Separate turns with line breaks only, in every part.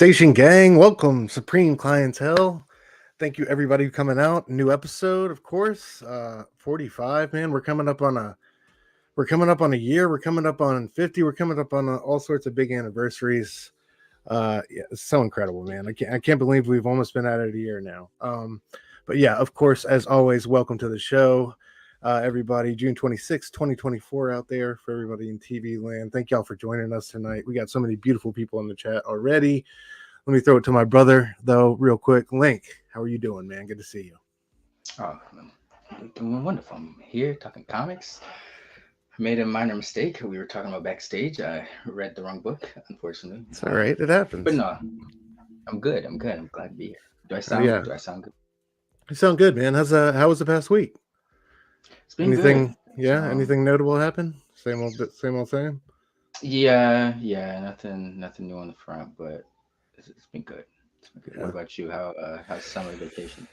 Station gang, welcome, Supreme Clientele. Thank you everybody coming out. New episode, of course. 45, man. We're coming up on a year. We're coming up on 50. We're coming up on all sorts of big anniversaries. Yeah, it's so incredible, man. I can't believe we've almost been at it a year now. But yeah, of course, as always, welcome to the show. Everybody, June 26, 2024 out there for everybody in TV land. Thank y'all for joining us tonight. We got so many beautiful people in the chat already. Let me throw it to my brother, though, real quick. Link, how are you doing, man? Good to see you.
Oh, I'm doing wonderful. I'm here talking comics. I made a minor mistake. We were talking about backstage. I read the wrong book, unfortunately.
It's all right. It happens.
But no, I'm good. I'm glad to be here. Do I sound good?
You sound good, man. How was the past week?
It's been
anything
good.
Yeah, anything notable happen? Same old.
Yeah, nothing new on the front, but it's been good. Yeah. What about you? How's summer vacation?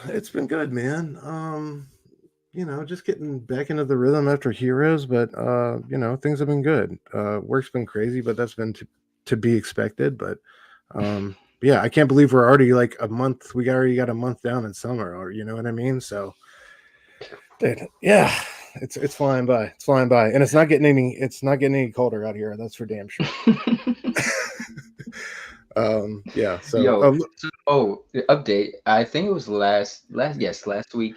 It's been good, man. Just getting back into the rhythm after Heroes, but things have been good. Work's been crazy, but that's been to be expected. But yeah, I can't believe we're already like a month. We already got a month down in summer, or you know what I mean? So, dude, yeah, it's flying by. It's flying by, and it's not getting any colder out here. That's for damn sure. Yeah. So,
the update. I think it was last week.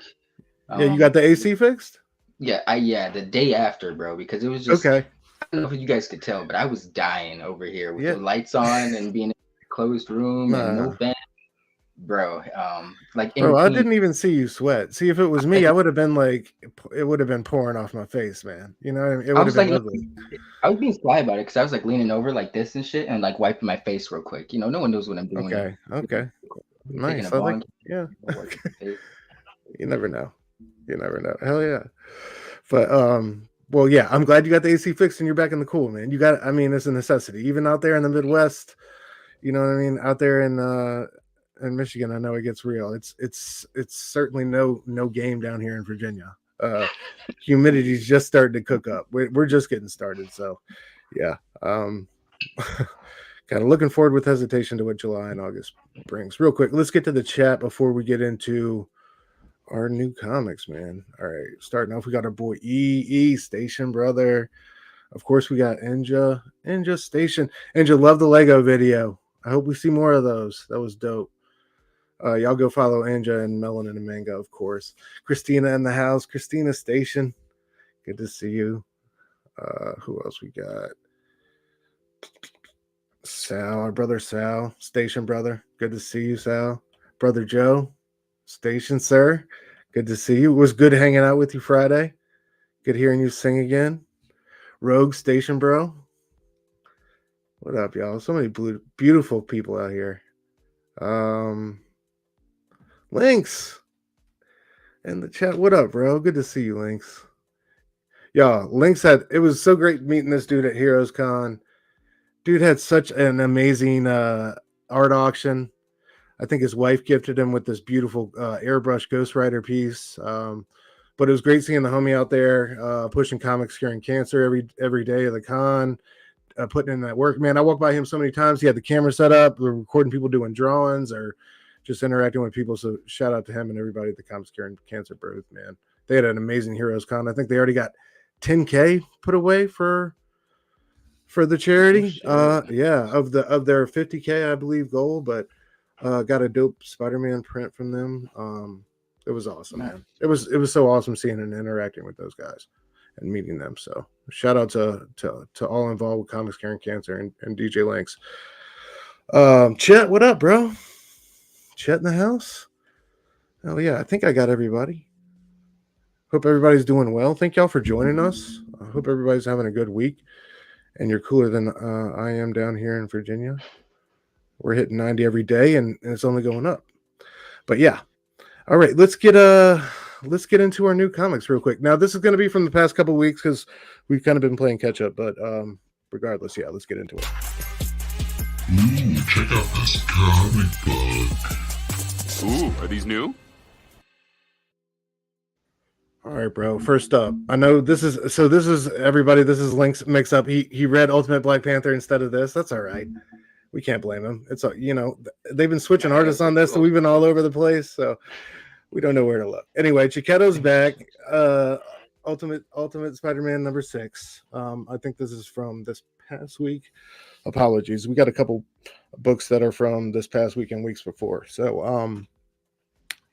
Yeah, you got the AC fixed?
Yeah, the day after, bro, because it was just
okay.
I don't know if you guys could tell, but I was dying over here with the lights on and being in a closed room and no fan. Bro,
I didn't even see you sweat. See, if it was me, I would have been like, it would have been pouring off my face, man. You know what I mean? It would have been ugly.
I was being sly about it because I was like leaning over like this and shit and like wiping my face real quick. No one knows what I'm doing.
Okay. Nice. Yeah. You never know. Hell yeah. But well, yeah, I'm glad you got the AC fixed and you're back in the cool, man. It's a necessity. Even out there in the Midwest, you know what I mean? Out there in Michigan, I know it gets real. It's certainly no game down here in Virginia. Humidity's just starting to cook up. We're just getting started. So yeah. Kind of looking forward with hesitation to what July and August brings. Real quick, let's get to the chat before we get into our new comics, man. All right, starting off, we got our boy E Station brother. Of course, we got Enja Station. Enja, love the Lego video. I hope we see more of those. That was dope. Y'all go follow Enja and Melanin and Mango, of course. Christina in the house. Christina Station. Good to see you. Who else we got? Sal, our brother Sal. Station brother. Good to see you, Sal. Brother Joe. Station, sir. Good to see you. It was good hanging out with you Friday. Good hearing you sing again. Rogue Station, bro. What up, y'all? So many beautiful people out here. Lynx in the chat. What up, bro? Good to see you, Lynx. Y'all, Lynx it was so great meeting this dude at Heroes Con. Dude had such an amazing art auction. I think his wife gifted him with this beautiful airbrush Ghost Rider piece. But it was great seeing the homie out there pushing comics, curing cancer every day of the con, putting in that work. Man, I walked by him so many times. He had the camera set up. We were recording people doing drawings or just interacting with people. So shout out to him and everybody at the Comics Curing Cancer booth, man. They had an amazing Heroes Con. I think they already got $10K put away for the charity. Of their $50K, I believe, goal, but got a dope Spider-Man print from them. It was awesome, man. It was so awesome seeing and interacting with those guys and meeting them. So shout out to all involved with Comics Curing Cancer and DJ Lynx. Chet, what up, bro? Chet in the house? Oh yeah, I think I got everybody. Hope everybody's doing well. Thank y'all for joining us. I hope everybody's having a good week and you're cooler than I am down here in Virginia. We're hitting 90 every day and it's only going up. But yeah. All right, let's get into our new comics real quick. Now, this is going to be from the past couple weeks because we've kind of been playing catch up, but regardless, yeah, let's get into it.
Ooh, check out this comic book.
Ooh, are these new?
All right, bro. First up, I know this is everybody. This is Link's mix up. He read Ultimate Black Panther instead of this. That's all right. we can't blame them. It's they've been switching
Yeah,
artists on this, so
cool.
we've been all over the place. So we don't know where to look. Anyway, Chiquetto's back. Ultimate Spider-Man number 6. I think this is from this past week. Apologies, we got a couple books that are from this past week and weeks before. So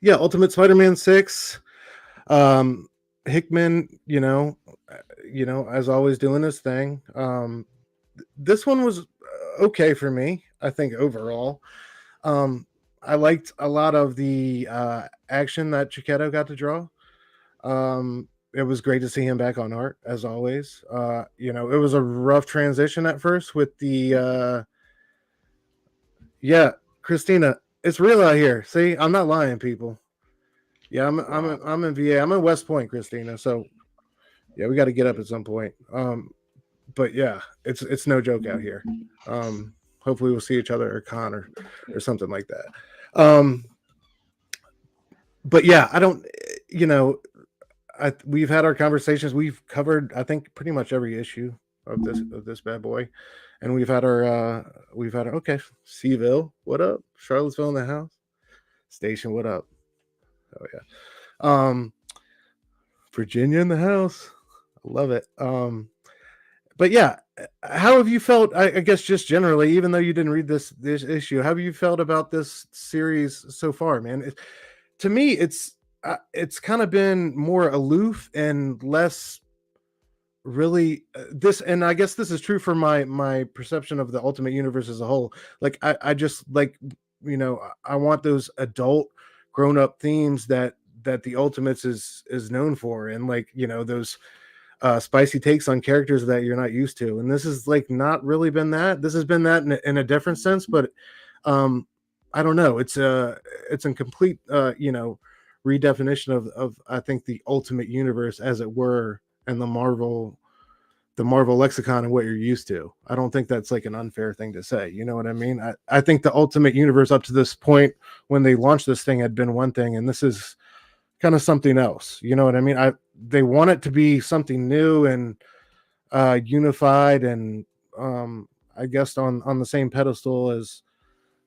yeah, Ultimate Spider-Man 6. Hickman, as always, doing his thing. This one was okay for me, I think, overall. I liked a lot of the action that Chiquetto got to draw. It was great to see him back on art, as always. It was a rough transition at first with the yeah, Christina, it's real out here. See, I'm not lying, people. Yeah, I'm in VA. I'm in West Point, Christina. So yeah, we got to get up at some point. But yeah, it's no joke out here. Hopefully we'll see each other at con or something like that. But yeah, I don't, we've had our conversations. We've covered, I think, pretty much every issue of this bad boy, and we've had our okay, Seville, what up? Charlottesville in the house. Station, what up? Oh yeah. Virginia in the house. I love it. But yeah, how have you felt? I guess just generally, even though you didn't read this issue, how have you felt about this series so far, man? To me, it's kind of been more aloof and less really this, and I guess this is true for my perception of the Ultimate Universe as a whole. Like I just like, I want those adult grown up themes that the Ultimates is known for, and like, those spicy takes on characters that you're not used to. And this is like not really been that. This has been that in a different sense, but I don't know. It's a complete redefinition of I think the Ultimate Universe, as it were, and the Marvel lexicon and what you're used to. I don't think that's like an unfair thing to say. You know what I mean? I think the Ultimate Universe up to this point, when they launched this thing, had been one thing, and this is kind of something else. You know what I mean? They want it to be something new and unified, and I guess on the same pedestal as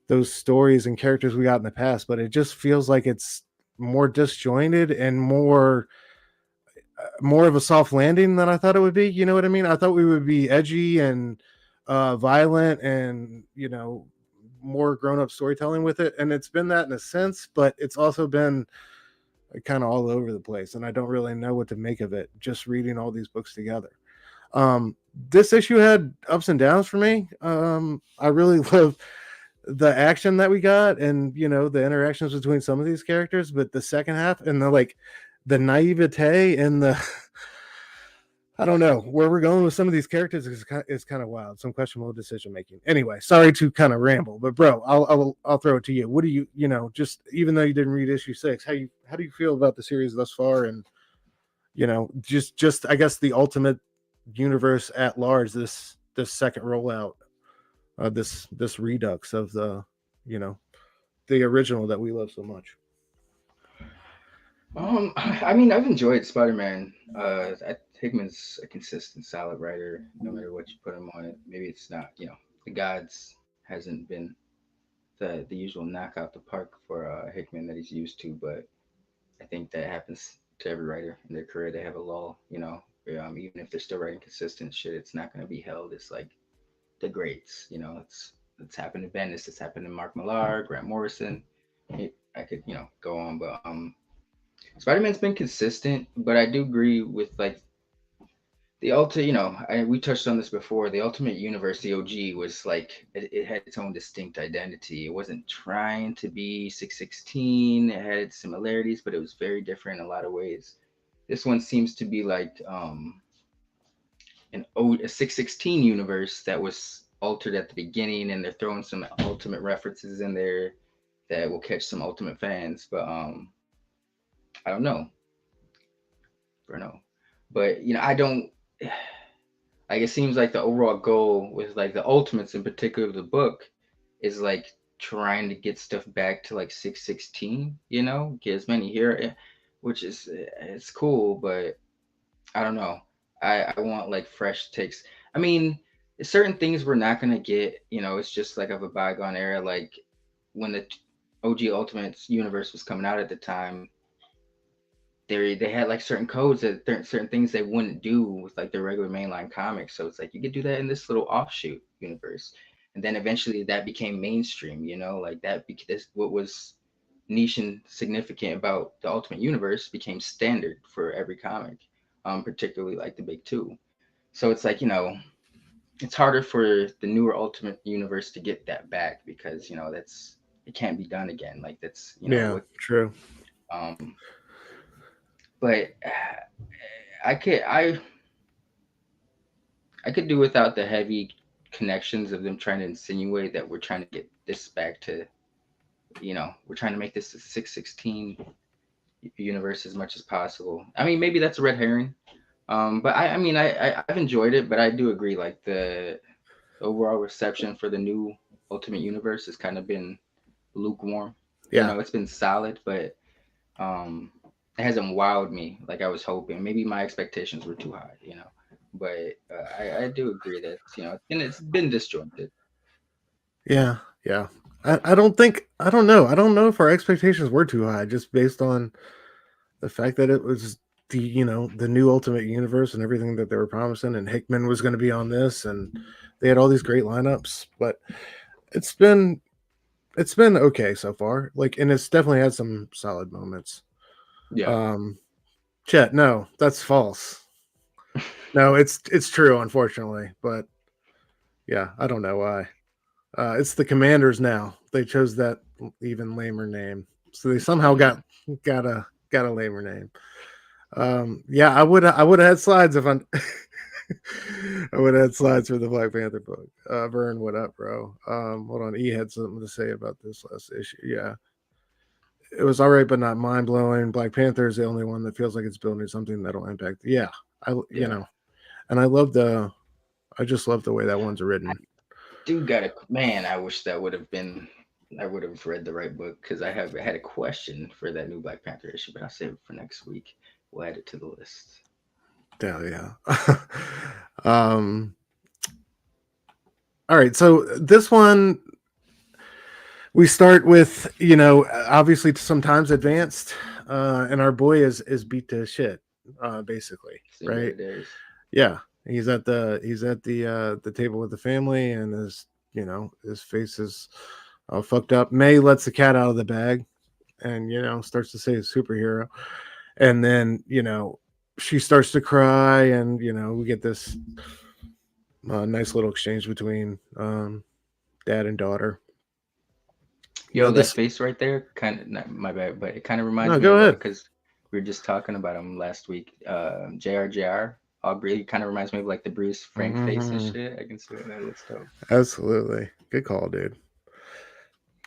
those stories and characters we got in the past, but it just feels like it's more disjointed and more of a soft landing than I thought it would be. You know what I mean? I thought we would be edgy and violent and, more grown-up storytelling with it, and it's been that in a sense, but it's also been kind of all over the place, and I don't really know what to make of it just reading all these books together. This issue had ups and downs for me. I really love the action that we got, and the interactions between some of these characters, but the second half and the naivete and the I don't know where we're going with some of these characters is kind of wild. Some questionable decision making. Anyway, sorry to kind of ramble, but bro, I'll throw it to you. What do you just, even though you didn't read issue 6, how do you feel about the series thus far, and just I guess the Ultimate Universe at large, this second rollout, this redux of the the original that we love so much.
I mean, I've enjoyed Spider-Man. Hickman's a consistent, solid writer, no matter what you put him on it. Maybe it's not, the gods hasn't been the usual knockout the park for Hickman that he's used to, but I think that happens to every writer in their career. They have a lull, even if they're still writing consistent shit, it's not going to be held as like the greats. It's happened to Bendis, it's happened to Mark Millar, Grant Morrison. I could, go on, but Spider-Man's been consistent, but I do agree with like the we touched on this before. The Ultimate Universe, the OG, was like it had its own distinct identity. It wasn't trying to be 616. It had its similarities, but it was very different in a lot of ways. This one seems to be like a 616 universe that was altered at the beginning, and they're throwing some Ultimate references in there that will catch some Ultimate fans. But I don't know, Bruno. But I don't. Like, it seems like the overall goal with like the Ultimates in particular of the book is like trying to get stuff back to like 616. Get as many here, which is it's cool, but I don't know. I want like fresh takes. I mean, certain things we're not gonna get. It's just like of a bygone era. Like when the OG Ultimates universe was coming out at the time, they had like certain codes that certain things they wouldn't do with like their regular mainline comics. So it's like you could do that in this little offshoot universe, and then eventually that became mainstream. Like that. This what was niche and significant about the Ultimate Universe became standard for every comic, particularly like the big two. So it's like it's harder for the newer Ultimate Universe to get that back because that's it can't be done again. Like that's
Yeah,
what
true.
um but I could I could do without the heavy connections of them trying to insinuate that we're trying to get this back to we're trying to make this a 616 universe as much as possible. I mean, maybe that's a red herring. But I mean, I've enjoyed it, but I do agree. Like the overall reception for the new Ultimate Universe has kind of been lukewarm.
Yeah.
It's been solid, but um, it hasn't wowed me like I was hoping. Maybe my expectations were too high. But I do agree that and it's been disjointed.
Yeah. Yeah. I don't think, I don't know. I don't know if our expectations were too high just based on the fact that it was the new Ultimate Universe and everything that they were promising, and Hickman was going to be on this, and they had all these great lineups, but it's been okay so far. Like, and it's definitely had some solid moments.
Yeah.
Chet, no, that's false. No, it's true, unfortunately, but yeah, I don't know why. It's the Commanders now. They chose that even lamer name, so they somehow got a lamer name. Yeah, I would have had slides if I'm. I would have had slides for the Black Panther book. Vern, what up, bro? Hold on, E had something to say about this last issue. Yeah, it was all right, but not mind blowing. Black Panther is the only one that feels like it's building something that'll impact. Yeah,
Yeah.
and I just love the way that one's written.
Do got a man. I wish that would have been. I would have read the right book because I have had a question for that new Black Panther issue, but I'll save it for next week. We'll add it to the list.
Yeah. um. All right, so this one we start with obviously sometimes advanced, and our boy is beat to shit, basically, right? Yeah, he's at the table with the family, and his face is fucked up. May lets the cat out of the bag, and starts to say he's a superhero, and then she starts to cry, and we get this nice little exchange between dad and daughter.
Yo, that face right there, kind of not my bad, but it kind of reminds
No,
me
go
of
ahead.
because we were just talking about him last week. JRJR Aubrey kind of reminds me of like the Bruce Frank face and shit. I can see that looks dope.
Absolutely, good call, dude.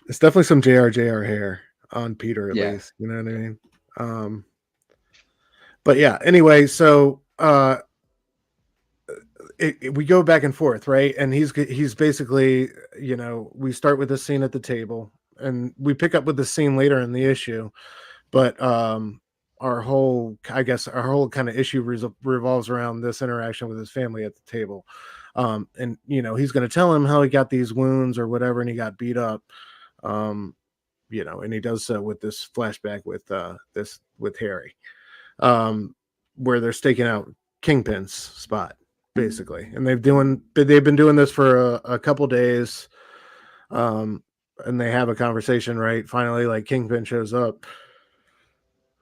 It's definitely some JRJR hair on Peter, at least. You know what I mean? But yeah. Anyway, so we go back and forth, right? And he's basically, we start with the scene at the table, and we pick up with the scene later in the issue. But our whole kind of issue revolves around this interaction with his family at the table. And he's going to tell him how he got these wounds or whatever, and he got beat up. And he does so with this flashback with Harry, where they're staking out Kingpin's spot, basically, and they've been doing this for a couple days. And they have a conversation, right? Finally, like, Kingpin shows up.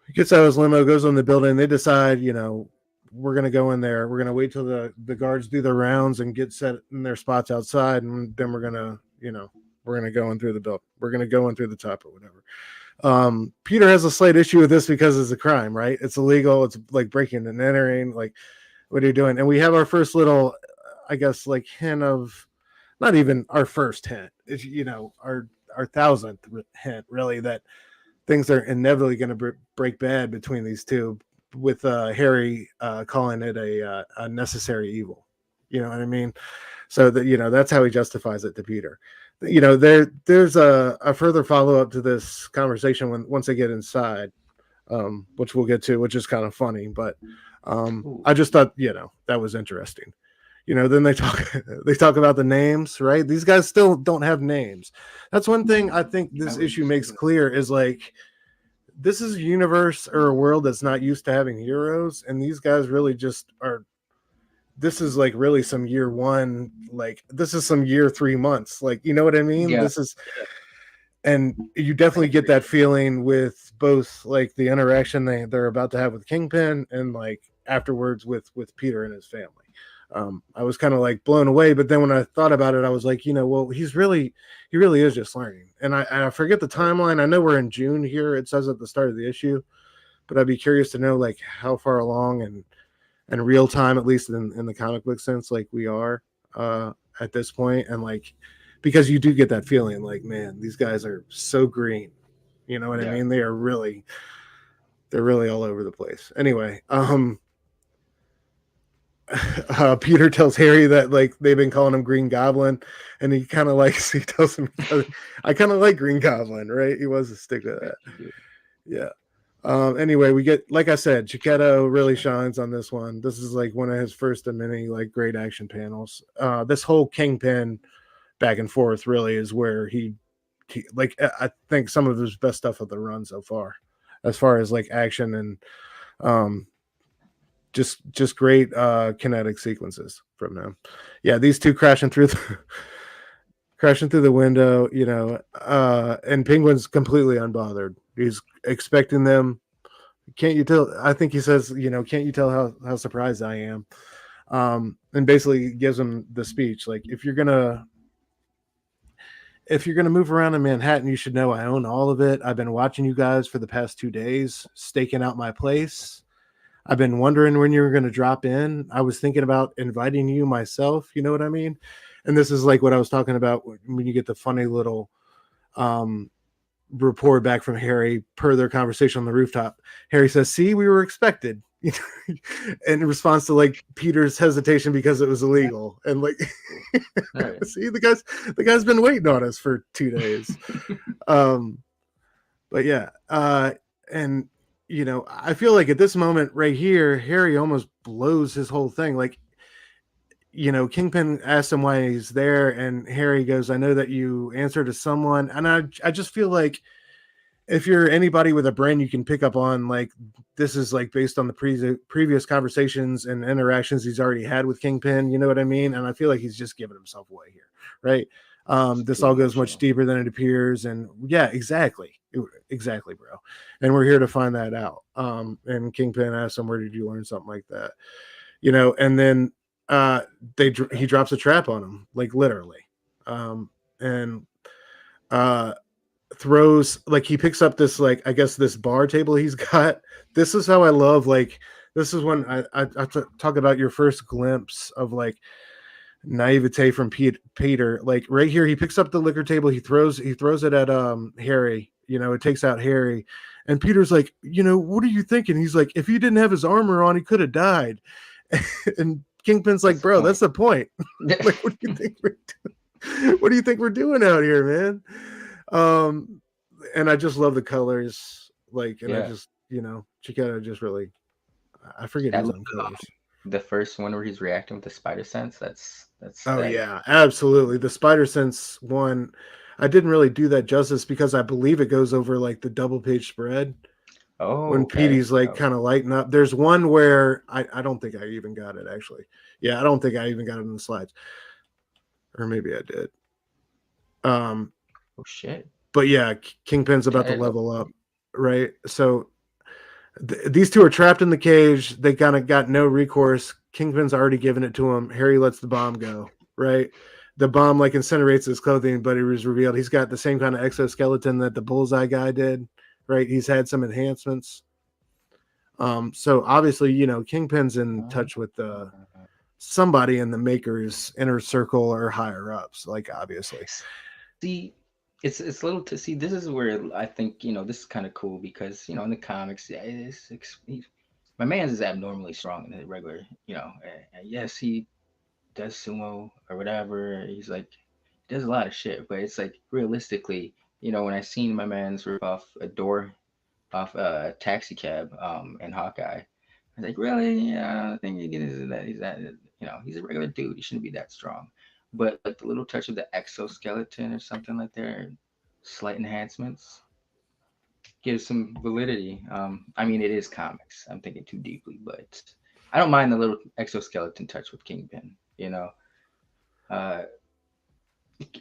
He gets out of his limo, goes in the building. They decide, we're going to go in there. We're going to wait till the guards do their rounds and get set in their spots outside. And then we're going to go in through the building. We're going to go in through the top or whatever. Peter has a slight issue with this because it's a crime, right? It's illegal. It's like breaking and entering. Like, what are you doing? And we have our first little, I guess, like, hint of, not even our first hint. It's, our 1,000th hint, really, that things are inevitably going to break bad between these two, with Harry calling it a necessary evil. You know what I mean? So that that's how he justifies it to Peter. There's a further follow up to this conversation once they get inside, which we'll get to, which is kind of funny. But I just thought that was interesting. Then they talk about the names, right? These guys still don't have names. That's one thing I think this issue makes clear is like this is a universe or a world that's not used to having heroes, and these guys really just are. This is like really some year one, like this is some year 3 months, like you know what I mean?
Yeah.
This is, and you definitely get that feeling with both like the interaction they're about to have with Kingpin and like afterwards with Peter and his family. I was kind of like blown away, but then when I thought about it, I was like, well, he really is just learning. And I forget the timeline. I know we're in June here. It says at the start of the issue, but I'd be curious to know like how far along and real time, at least in the comic book sense, like we are at this point, and like because you do get that feeling, like man, these guys are so green. You know what I mean? They're really all over the place. Anyway, Peter tells Harry that like they've been calling him Green Goblin, and he kind of likes. He tells him, "I kind of like Green Goblin," right? He wants to stick to that. Yeah. Anyway, we get, like I said, Chiquetto really shines on this one. This is like one of his first of many like great action panels. This whole Kingpin back and forth really is where he like I think some of his best stuff of the run so far as like action and just great kinetic sequences from them. Yeah, these two crashing through the window, and Penguin's completely unbothered. He's expecting them. Can't you tell? I think he says, can't you tell how surprised I am? And basically gives him the speech like, if you're gonna move around in Manhattan, you should know I own all of it. I've been watching you guys for the past 2 days, staking out my place. I've been wondering when you were going to drop in. I was thinking about inviting you myself. You know what I mean? And this is like what I was talking about when you get the funny little report back from Harry per their conversation on the rooftop. Harry says, "See, we were expected." In response to like Peter's hesitation because it was illegal, and like, right. See, the guy's been waiting on us for 2 days. But yeah, and I feel like at this moment right here, Harry almost blows his whole thing. Like, Kingpin asks him why he's there, and Harry goes, "I know that you answer to someone." And I just feel like if you're anybody with a brain, you can pick up on like this is like based on the previous conversations and interactions he's already had with Kingpin. You know what I mean? And I feel like he's just giving himself away here, right? This all goes much deeper than it appears, and yeah, exactly, bro. And we're here to find that out. And Kingpin asks him, "Where did you learn something like that?" And then he drops a trap on him, like literally, and throws, like he picks up this, like I guess this bar table he's got. This is how I love, like this is when I talk about your first glimpse of like naivete from Peter. Like right here, he picks up the liquor table, he throws it at Harry. It takes out Harry, and Peter's like, "What are you thinking?" He's like, "If he didn't have his armor on, he could have died." And Kingpin's like, "Bro, that's the point." Like, what do you think we're doing? What do you think we're doing out here, man? And I just love the colors, like, and I just, Chiquetto just really, I forget his own colors.
The first one where he's reacting with the spider sense, that's.
Oh yeah, absolutely. The spider sense one, I didn't really do that justice because I believe it goes over like the double page spread.
Oh,
when Petey's like kind of lighting up. There's one where I don't think I even got it actually. Yeah, I don't think I even got it in the slides, or maybe I did.
Oh shit.
But yeah, Kingpin's about to level up, right? So these two are trapped in the cage. They kind of got no recourse. Kingpin's already given it to him. Harry lets the bomb go, right? The bomb like incinerates his clothing, but it was revealed he's got the same kind of exoskeleton that the Bullseye guy did, right? He's had some enhancements. So obviously, Kingpin's in touch with somebody in the Maker's inner circle or higher ups, like obviously.
See, it's little to see. This is where I think this is kind of cool because in the comics, my man's is abnormally strong in the regular. Yes, he does sumo or whatever. He's like he does a lot of shit, but it's like realistically, when I seen my man's rip off a door off a taxi cab in Hawkeye, I was like, really? Yeah, I don't think he gets that. He's that. he's a regular dude. He shouldn't be that strong. But like the little touch of the exoskeleton or something like that, slight enhancements, gives some validity. I mean, it is comics. I'm thinking too deeply, but I don't mind the little exoskeleton touch with Kingpin. Uh,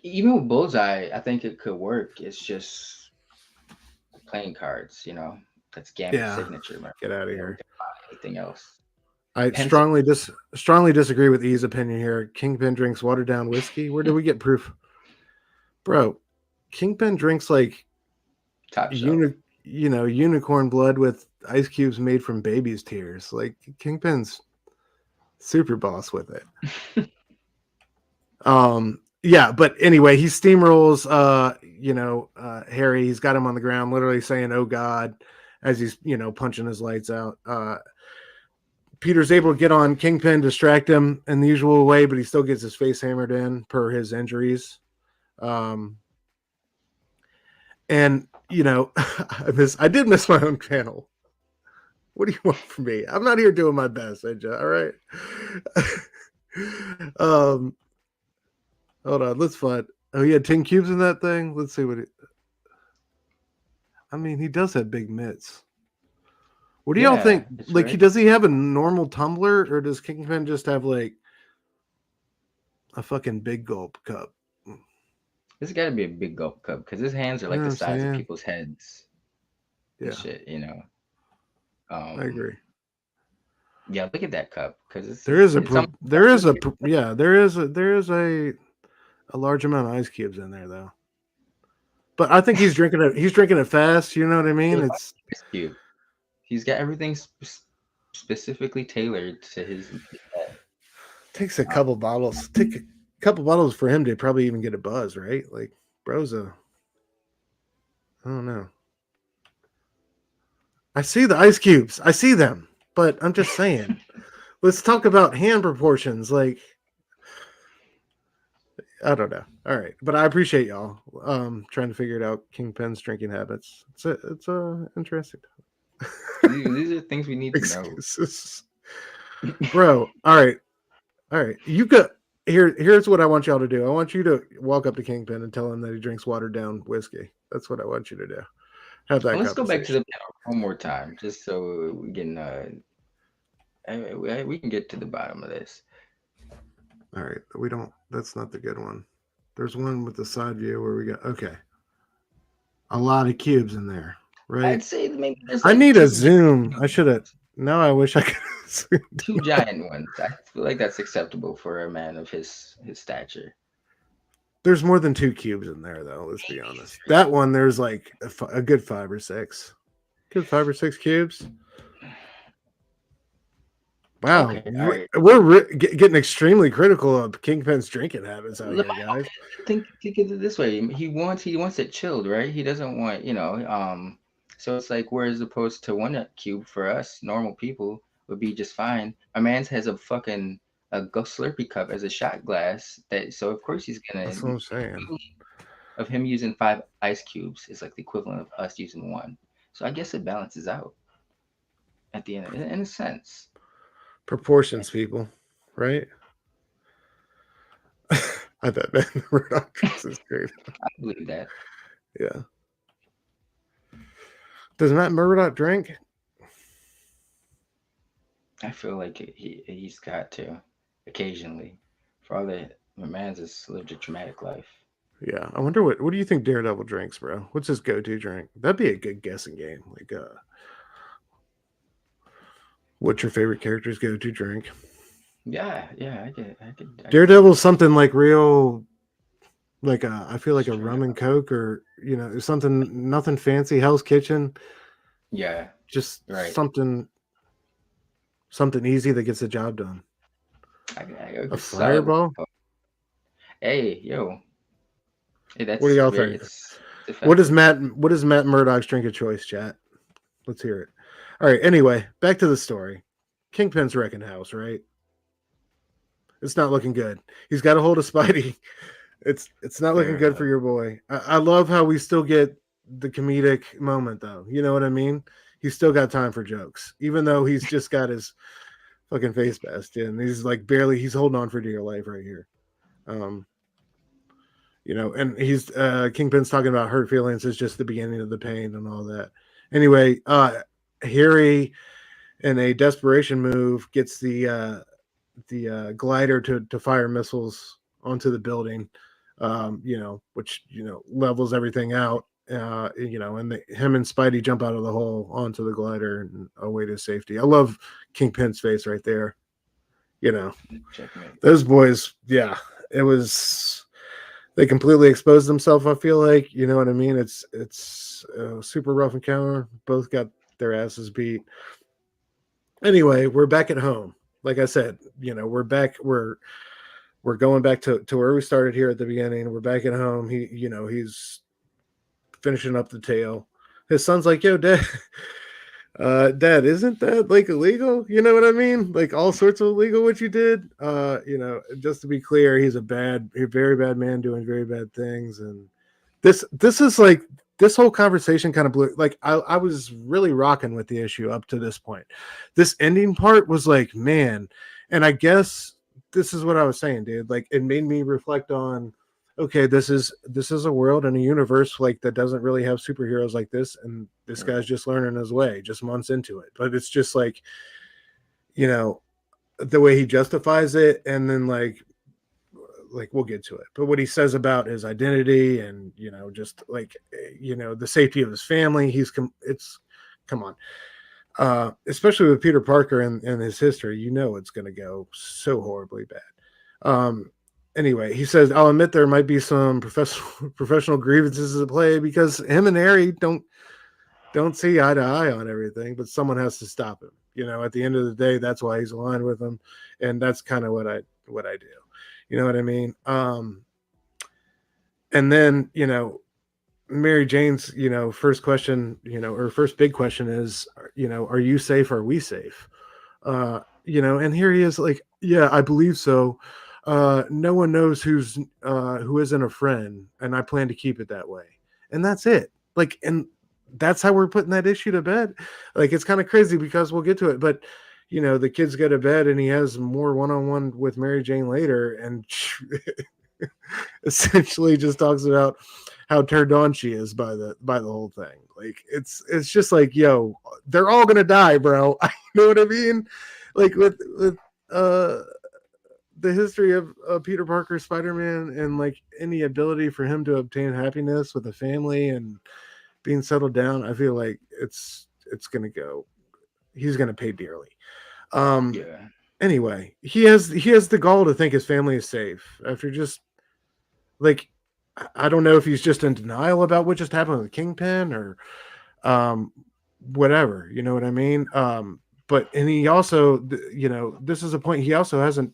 even with Bullseye, I think it could work. It's just playing cards. That's Gambit's
Yeah.
signature. Man.
Get out of
We
here.
can find anything else?
I
Pencil.
strongly disagree with E's opinion here. Kingpin drinks watered down whiskey. Where do we get proof, bro? Kingpin drinks like
Top shelf.
unicorn blood with ice cubes made from baby's tears. Like Kingpin's super boss with it. Yeah, but anyway, he steamrolls Harry. He's got him on the ground, literally saying, "Oh God," as he's punching his lights out. Peter's able to get on Kingpin, distract him in the usual way, but he still gets his face hammered in per his injuries. And I did miss my own panel. What do you want from me? I'm not here doing my best, AJ. All right. Hold on. Let's find. Oh, he had 10 cubes in that thing. Let's see what he does have big mitts. What do y'all think? Like,
right.
does he have a normal tumbler, or does Kingpin just have like a fucking big gulp cup?
This got to be a big gulp cup because his hands are like the size of people's heads.
Yeah.
And shit,
I agree.
Yeah, look at that cup because
there is a large amount of ice cubes in there though. But I think he's drinking it. He's drinking it fast. You know what I mean? It's
cute. He's got everything specifically tailored to his head.
Takes a couple bottles. Take a couple bottles for him to probably even get a buzz, right? Like, bro's I don't know. I see the ice cubes. I see them, but I'm just saying. Let's talk about hand proportions. Like, I don't know. All right, but I appreciate y'all trying to figure it out. Kingpin's drinking habits. It's interesting.
These are things we need to know,
bro. All right. You got here's what I want y'all to do. I want you to walk up to Kingpin and tell him that he drinks watered down whiskey. That's what I want you to do. Have that.
Let's go back to the panel one more time, just so we can we can get to the bottom of this.
All right, we don't. That's not the good one. There's one with the side view where we got a lot of cubes in there, right?
I'd say maybe
I need a zoom. I should have. Now I wish I could.
Two giant ones. I feel like that's acceptable for a man of his stature.
There's more than 2 cubes in there, though. Let's be honest. That one, there's like a good 5 or 6. Good 5 or 6 cubes. Wow, okay, we're getting extremely critical of Kingpin's drinking habits out here, guys.
Think of it this way: he wants it chilled, right? He doesn't want, So it's like, whereas opposed to 1 cube for us normal people would be just fine. A man's has a fucking Slurpee cup as a shot glass. So of course he's gonna.
That's what I'm saying.
Of him using 5 ice cubes is like the equivalent of us using 1. So I guess it balances out at the end, in a sense.
Proportions, people, right? I bet man, the Murdoch drinks is great.
I believe that.
Yeah. Does Matt Murdoch drink?
I feel like he's got to occasionally. For all that, my man's has lived a traumatic life.
Yeah, I wonder what do you think Daredevil drinks, bro? What's his go-to drink? That'd be a good guessing game. Like, what's your favorite character's go-to drink?
Yeah, I could.
Daredevil's something like real, like I feel like a rum and coke, or something, nothing fancy. Hell's Kitchen.
Yeah,
just something easy that gets the job done. A Fireball.
Hey, yo. Hey, that's
what do y'all think? What is Matt Murdoch's drink of choice, chat? Let's hear it. All right. Anyway, back to the story. Kingpin's wrecking house, right? It's not looking good. He's got a hold of Spidey. It's not looking good for your boy. I love how we still get the comedic moment, though. You know what I mean? He's still got time for jokes, even though he's just got his fucking face bastion. And he's like barely, he's holding on for dear life right here. You know, and he's Kingpin's talking about hurt feelings is just the beginning of the pain and all that. Anyway, Harry, in a desperation move, gets the glider to fire missiles onto the building, you know, which, you know, levels everything out, you know, and him and Spidey jump out of the hole onto the glider and away to safety. I love Kingpin's face right there. You know,
Checkmate.
those boys, yeah, it was, they completely exposed themselves. I feel like, you know what I mean? It's a super rough encounter. Both got their asses beat. Anyway, we're back at home. Like I said, you know, we're back. We're going back to where we started here at the beginning. We're back at home. He's finishing up the tale. His son's like, "Yo, Dad, Dad, isn't that like illegal? You know what I mean? Like all sorts of illegal what you did. You know, just to be clear, he's a very bad man doing very bad things. And this is like this whole conversation kind of blew. Like I was really rocking with the issue up to this point. This ending part was like, man, and I guess this is what I was saying, dude. Like it made me reflect on, okay, this is a world and a universe like that doesn't really have superheroes like this, and this guy's just learning his way, just months into it. But it's just like, you know, the way he justifies it, and then like we'll get to it. But what he says about his identity, and you know, just like, you know, the safety of his family, come on, especially with Peter Parker and his history, you know, it's going to go so horribly bad. Anyway, he says, I'll admit there might be some professional grievances at play because him and Harry don't see eye to eye on everything, but someone has to stop him. You know, at the end of the day, that's why he's aligned with him. And that's kind of what I do. You know what I mean? And then, you know, Mary Jane's, you know, first question, you know, her first big question is, you know, are you safe? Are we safe? You know, and here he is like, yeah, I believe so. No one knows who isn't a friend, and I plan to keep it that way. And that's it. Like, and that's how we're putting that issue to bed. Like, it's kind of crazy because we'll get to it, but you know, the kids go to bed and he has more one-on-one with Mary Jane later, and essentially just talks about how turned on she is by the whole thing. Like, it's just like, yo, they're all gonna die, bro. You know what I mean? Like with the history of Peter Parker, Spider-Man, and like any ability for him to obtain happiness with a family and being settled down, I feel like it's gonna go. He's gonna pay dearly.
Yeah.
Anyway, he has the gall to think his family is safe after just like, I don't know if he's just in denial about what just happened with Kingpin or whatever. You know what I mean? But and he also, you know, this is a point. He also hasn't.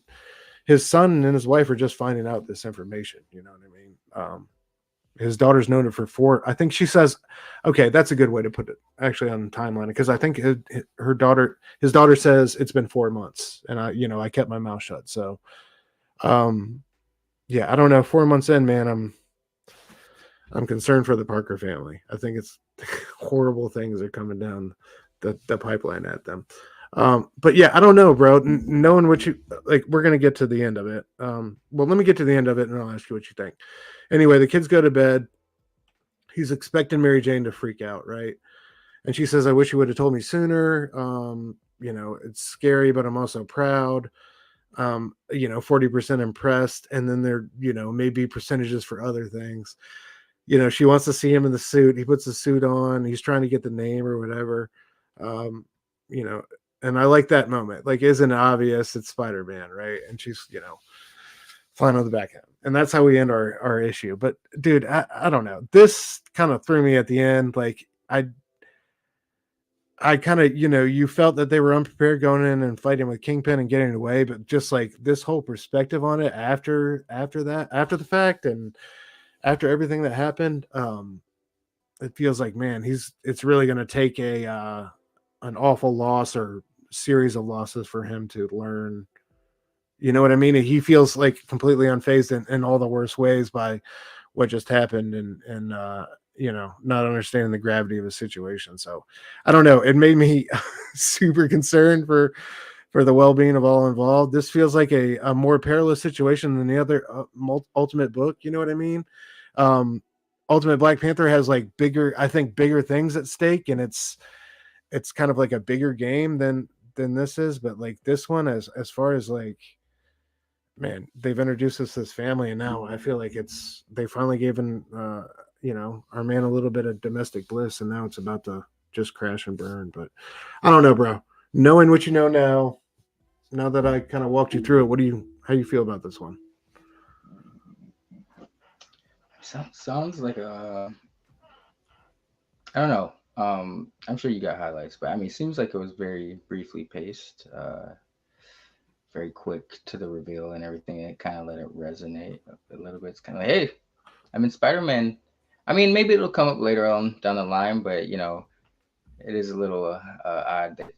His son and his wife are just finding out this information. You know what I mean? His daughter's known it for 4. I think she says, okay, that's a good way to put it actually on the timeline, because I think his daughter says it's been 4 months, and I kept my mouth shut. So, yeah, I don't know. 4 months in, man, I'm concerned for the Parker family. I think it's horrible things are coming down the pipeline at them. But yeah, I don't know, bro. Knowing what you like, we're gonna get to the end of it. Well, let me get to the end of it, and I'll ask you what you think. Anyway, the kids go to bed. He's expecting Mary Jane to freak out, right? And she says, "I wish you would have told me sooner. You know, it's scary, but I'm also proud. You know, 40% impressed, and then there, you know, maybe percentages for other things. You know, she wants to see him in the suit. He puts the suit on. He's trying to get the name or whatever. You know." And I like that moment. Like, isn't it obvious it's Spider-Man, right? And she's, you know, flying on the back end. And that's how we end our issue. But dude, I don't know. This kind of threw me at the end. Like I kind of, you know, you felt that they were unprepared going in and fighting with Kingpin and getting away, but just like this whole perspective on it after the fact and after everything that happened, it feels like, man, it's really going to take an awful loss or series of losses for him to learn. You know what I mean? He feels like completely unfazed in all the worst ways by what just happened, and you know, not understanding the gravity of the situation. So I don't know. It made me super concerned for for the well-being of all involved. This feels like a more perilous situation than the other Ultimate book. You know what I mean? Um, Ultimate Black Panther has like bigger things at stake, and it's kind of like a bigger game than this is. But like this one, as far as like, man, they've introduced us to this family, and now I feel like they finally given our man a little bit of domestic bliss, and now it's about to just crash and burn. But I don't know, bro. Knowing what you know now that I kind of walked you through it, how you feel about this one?
Sounds like a. I don't know. I'm sure you got highlights, but I mean, it seems like it was very briefly paced, very quick to the reveal and everything. And it kind of let it resonate a little bit. It's kind of like, hey, I'm in Spider-Man. I mean, maybe it'll come up later on down the line, but it is a little odd that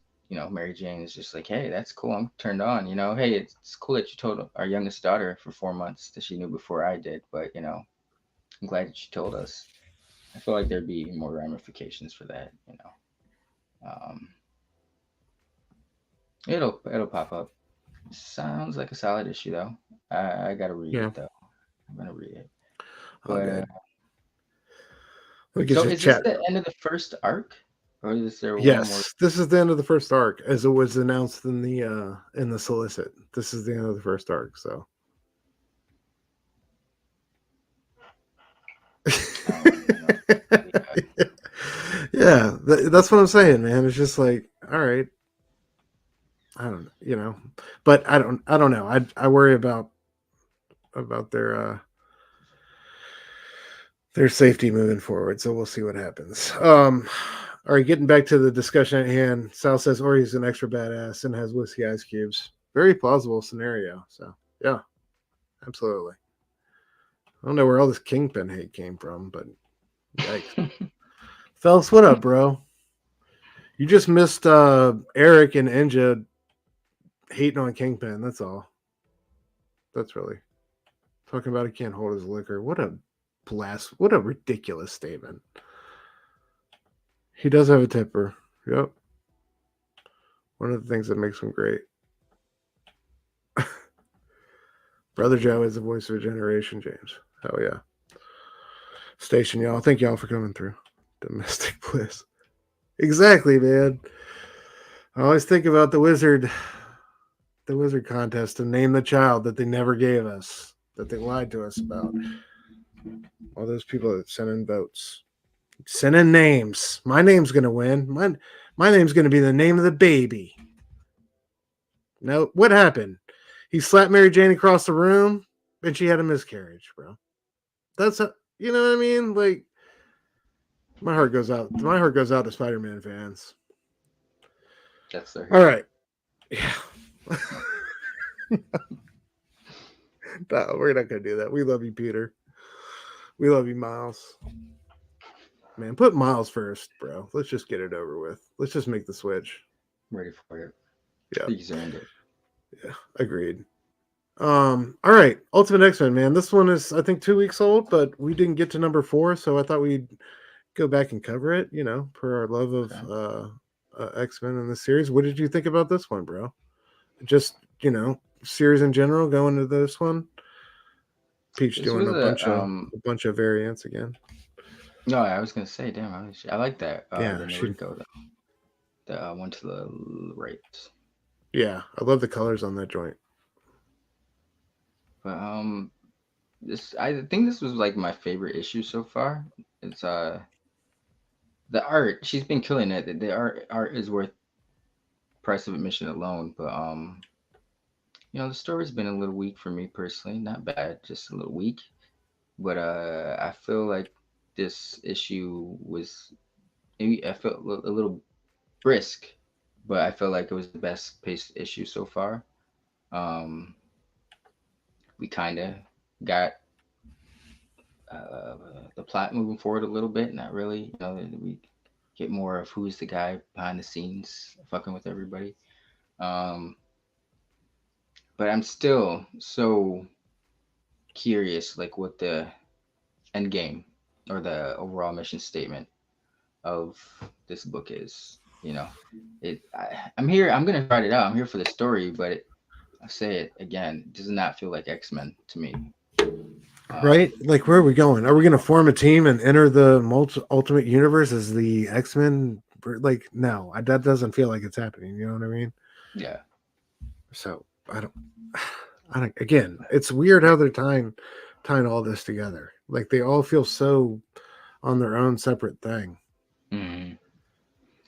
Mary Jane is just like, hey, that's cool. I'm turned on. Hey, it's cool that you told our youngest daughter for 4 months that she knew before I did, but I'm glad that you told us. I feel like there'd be more ramifications for that. Um, it'll pop up. Sounds like a solid issue though. I gotta read
Yeah.
it though. I'm gonna read it.
Oh,
But
good. Let me get
so
you
is this
chat.
the end of the first arc, or is there one more?
Yes, this is the end of the first arc, as it was announced in the solicit. This is the end of the first arc. So. Yeah, that's what I'm saying, man. It's just like, all right, I don't but I don't know. I worry about their safety moving forward. So we'll see what happens. All right, getting back to the discussion at hand. Sal says Ori's an extra badass and has whiskey ice cubes. Very plausible scenario. So yeah, absolutely. I don't know where all this Kingpin hate came from, but yikes. Phelps, what up, bro? You just missed Eric and Enja hating on Kingpin. That's all. That's really talking about he can't hold his liquor. What a blast! What a ridiculous statement. He does have a temper. Yep. One of the things that makes him great. Brother Joe is the voice of a generation, James. Hell yeah. Station, y'all. Thank y'all for coming through. Domestic bliss. Exactly, man. I always think about the wizard contest and name the child that they never gave us, that they lied to us about. All those people that sent in votes. Send in names. My name's gonna win. My name's gonna be the name of the baby. No, what happened? He slapped Mary Jane across the room and she had a miscarriage, bro. That's you know what I mean? Like, my heart goes out. My heart goes out to Spider-Man fans.
That's their.
All right. Yeah. No, we're not gonna do that. We love you, Peter. We love you, Miles. Man, put Miles first, bro. Let's just get it over with. Let's just make the switch.
Ready for it.
Yeah.
He's earned it.
Yeah, agreed. All right. Ultimate X-Men, man. This one is, I think, 2 weeks old, but we didn't get to number 4, so I thought we'd go back and cover it, per our love of X-Men in the series. What did you think about this one, bro? Just, series in general, going to this one. Peach
This
doing
was
a bunch of variants again.
No, I was gonna say, damn, I like that.
Yeah,
the Noriko, the one to the right.
Yeah, I love the colors on that joint.
But I think this was like my favorite issue so far. It's the art. She's been killing it. The art is worth price of admission alone. But the story's been a little weak for me personally. Not bad, just a little weak. But I feel like this issue was. Maybe I felt a little brisk, but I feel like it was the best paced issue so far. We kind of got the plot moving forward a little bit. Not really, we get more of who's the guy behind the scenes fucking with everybody. But I'm still so curious, like what the end game or the overall mission statement of this book is. You know, I'm here. I'm gonna write it out. I'm here for the story, but I say it again. It does not feel like X-Men to me.
Right? Like, where are we going? Are we going to form a team and enter the Ultimate Universe as the X-Men? Like, no, that doesn't feel like it's happening. You know what I mean?
Yeah.
So I don't. Again, it's weird how they're tying all this together. Like, they all feel so on their own separate thing.
Mm-hmm.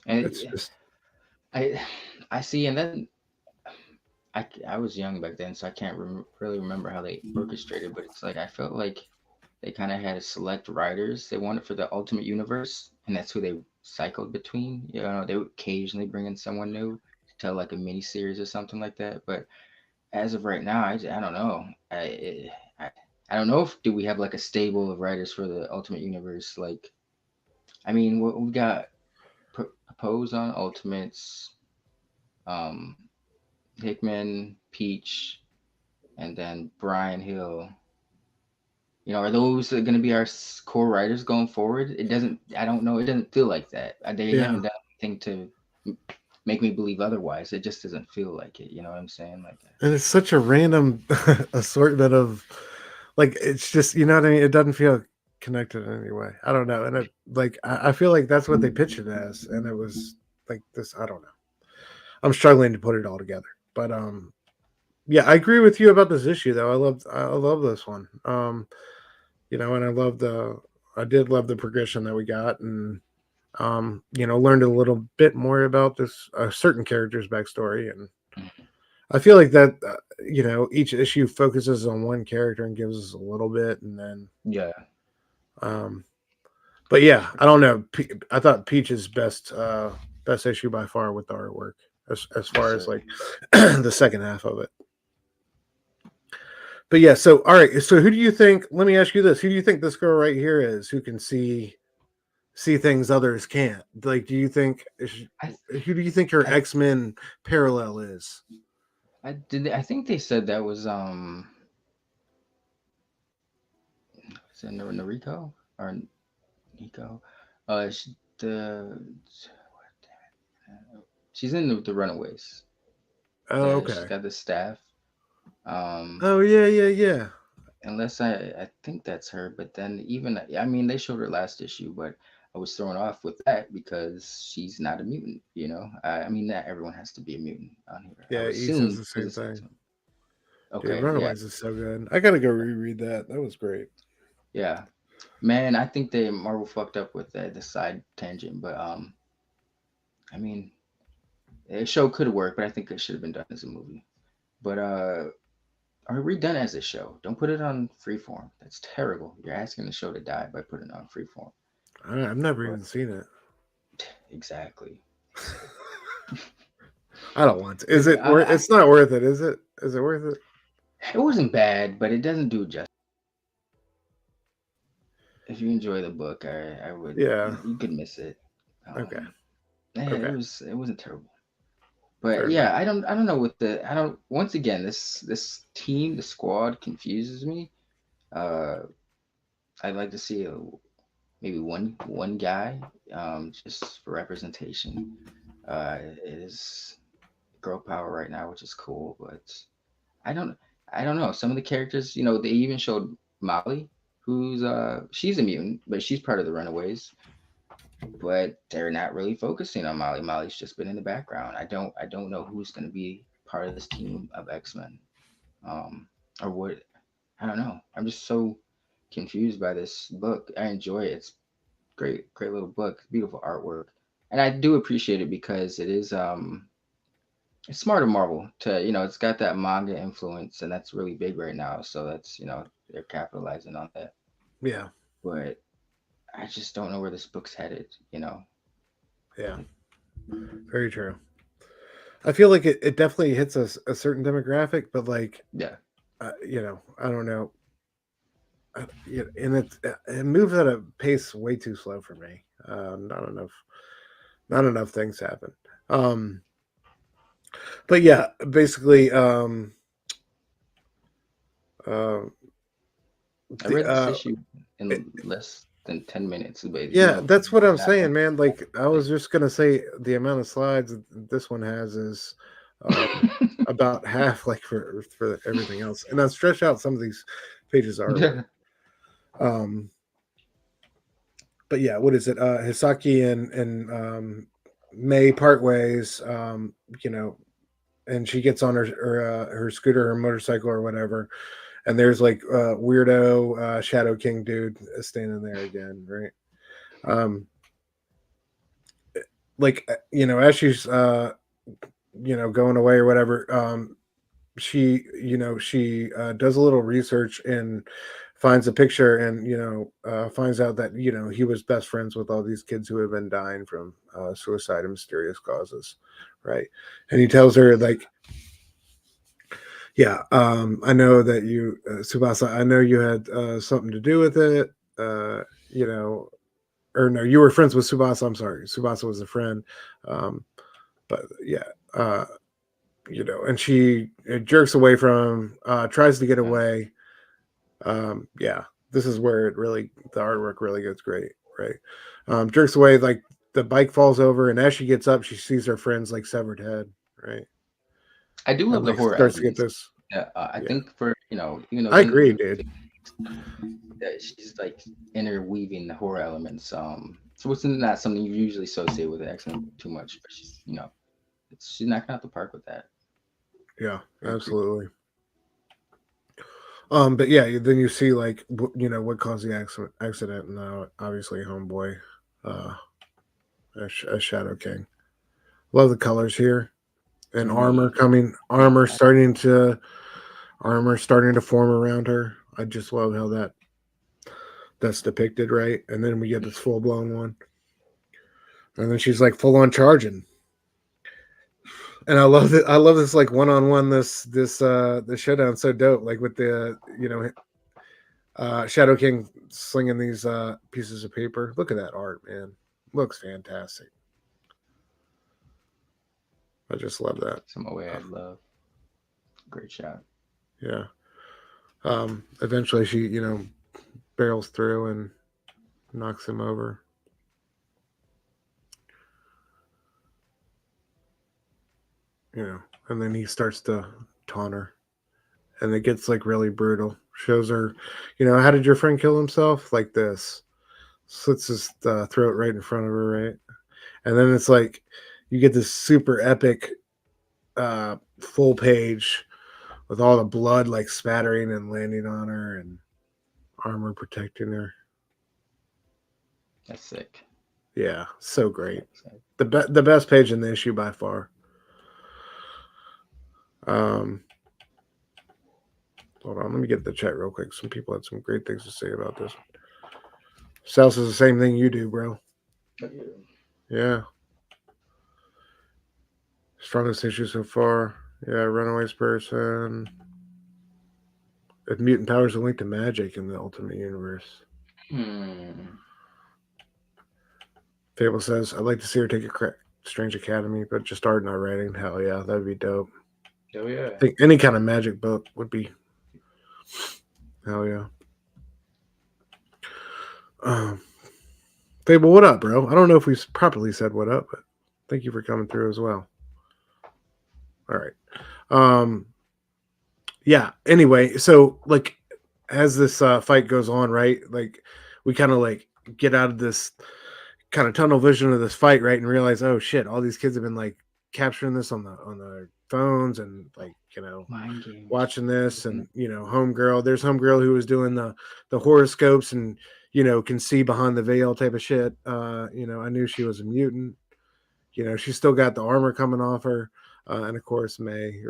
And
It's just
I see, and then I was young back then, so I can't really remember how they orchestrated. But it's like I felt like they kind of had select writers they wanted for the Ultimate Universe, and that's who they cycled between. You know, they would occasionally bring in someone new to tell like a mini series or something like that. But as of right now, I don't know. I I don't know if do we have like a stable of writers for the Ultimate Universe. Like, I mean, we got Pose on Ultimates, um, Hickman, Peach, and then Brian Hill. You know, are those going to be our core writers going forward? It doesn't. I don't know. It doesn't feel like that. They
yeah.
haven't done anything to make me believe otherwise. It just doesn't feel like it. You know what I'm saying? Like,
And it's such a random assortment of, like, it's just, you know what I mean? It doesn't feel connected in any way. I don't know. And I feel like that's what they pitched it as. And it was like this, I don't know. I'm struggling to put it all together. But yeah, I agree with you about this issue though. I love this one. You know, and I did love the progression that we got, and you know, learned a little bit more about this certain character's backstory. And I feel like that, you know, each issue focuses on one character and gives us a little bit, and then,
yeah,
um, but yeah, I don't know. I thought Peach's best issue by far with the artwork, as far as like the second half of it. But yeah, so all right, so who do you think? Let me ask you this: who do you think this girl right here is, who can see things others can't? Like, do you think
I
who do you think her
I
X-Men parallel is?
I did. I think they said that was is it Noriko or Nico? The she's in the Runaways.
Oh,
She's
okay.
got the staff. Um,
Oh, yeah, yeah, yeah.
unless I think that's her, but then even I mean they showed her last issue, but I was thrown off with that because she's not a mutant. You know, I mean not everyone has to be a mutant on here. I
Yeah,
would
he says
assume
the
because
same
it's
thing.
X-Men.
Dude,
Okay, yeah,
Runaways is so good. I gotta go reread that. That was great.
yeah. Man, I think they Marvel fucked up with the side tangent, but I mean, the show could work, but I think it should have been done as a movie. But or redone as a show. Don't put it on Freeform. That's terrible. You're asking the show to die by putting it on Freeform.
I've never
But
even seen it.
exactly, exactly.
I don't want to. Is
But
it worth? It's not worth it, is it? Is it worth it?
it wasn't bad, but it doesn't do justice. If you enjoy the book, I would
Yeah.
you could miss it.
Okay.
Yeah,
Okay.
it wasn't terrible. But
Fair enough.
yeah, I don't know what the I don't once again this team the squad confuses me. Uh, I'd like to see maybe one guy just for representation. It is girl power right now, which is cool, but I don't I don't know. Some of the characters, you know, they even showed Molly, who's she's a mutant, but she's part of the Runaways. But they're not really focusing on Molly. Molly's just been in the background. I don't know who's going to be part of this team of X-Men. Or what I don't know. I'm just so confused by this book. I enjoy it. It's great little book, beautiful artwork. And I do appreciate it because it is it's smart of Marvel to, you know, it's got that manga influence and that's really big right now. So that's, you know, they're capitalizing on that.
Yeah.
But I just don't know where this book's headed, you know.
Yeah. Very true. I feel like it definitely hits a certain demographic, but like,
Yeah.
you know, I don't know. Yeah, and it moves at a pace way too slow for me. Not enough things happen. Um, but yeah, basically, uh,
I read this
uh,
issue
it,
in less than 10 minutes. But
Yeah, that's what I'm saying,
that-
man. Like, I was just gonna say the amount of slides that this one has is about half, like for everything else, and I've stretched out some of these pages already. But yeah, what is it? Hisaki and Mei part ways. You know, and she gets on her scooter or motorcycle or whatever, and there's like weirdo Shadow King dude standing there again, right? Like you know, as she's you know going away or whatever, she does a little research and finds a picture, and finds out that he was best friends with all these kids who have been dying from suicide and mysterious causes, right? And he tells her like, yeah, I know that you, Tsubasa, I know you had something to do with it, you know, or no, you were friends with Tsubasa. I'm sorry, Tsubasa was a friend, um, but yeah, and she jerks away from him, tries to get away. Yeah, this is where the artwork really gets great, right? Jerks away, like the bike falls over, and as she gets up, she sees her friend's like severed head, right?
I do love
And
the
like
horror
starts to get
elements.
this.
Yeah, I
Yeah,
think for even though
I
it's in
agree, dude.
that she's like interweaving the horror elements. So it's not something you usually associate with the X-Men too much, but she's knocking out the park with that.
Yeah,
Very creepy.
absolutely. But yeah, then you see like what caused the accident, and obviously homeboy, uh, a Shadow King. Love the colors here, and
Certainly,
armor starting to form around her. I just love how that's depicted, right? And then we get this full blown one, and then she's like full on charging. And I love it. I love this like one on one. The showdown so dope. Like with the Shadow King slinging these pieces of paper. Look at that art, man. Looks fantastic. I just love that.
some way I'd love. Great shot.
Yeah. Eventually she, barrels through and knocks him over. And then he starts to taunt her. And it gets like really brutal. Shows her, how did your friend kill himself? Like this. Slits his throat right in front of her, right? And then it's like you get this super epic full page with all the blood like spattering and landing on her and armor protecting her.
That's sick.
Yeah, so great. The best page in the issue by far. Hold on, let me get the chat real quick. Some people had some great things to say about this. Sal says the same thing you do, bro. Yeah. Strongest issue so far. Yeah, Runaways person. If mutant powers are linked to magic in the Ultimate Universe. Fable says, I'd like to see her take a Strange Academy, but just art, not writing. Hell yeah, that'd be dope.
Oh yeah.
I think any kind of magic book would be. Hell yeah. Fable, what up, bro? I don't know if we properly said what up, but thank you for coming through as well. All right. Yeah. Anyway, so like as this fight goes on, right? Like we kind of like get out of this kind of tunnel vision of this fight, right, and realize, oh shit, all these kids have been like capturing this on the phones and like
Mind games.
watching this, and there's homegirl who was doing the horoscopes and can see behind the veil type of shit. I knew she was a mutant. She's still got the armor coming off her, and of course May,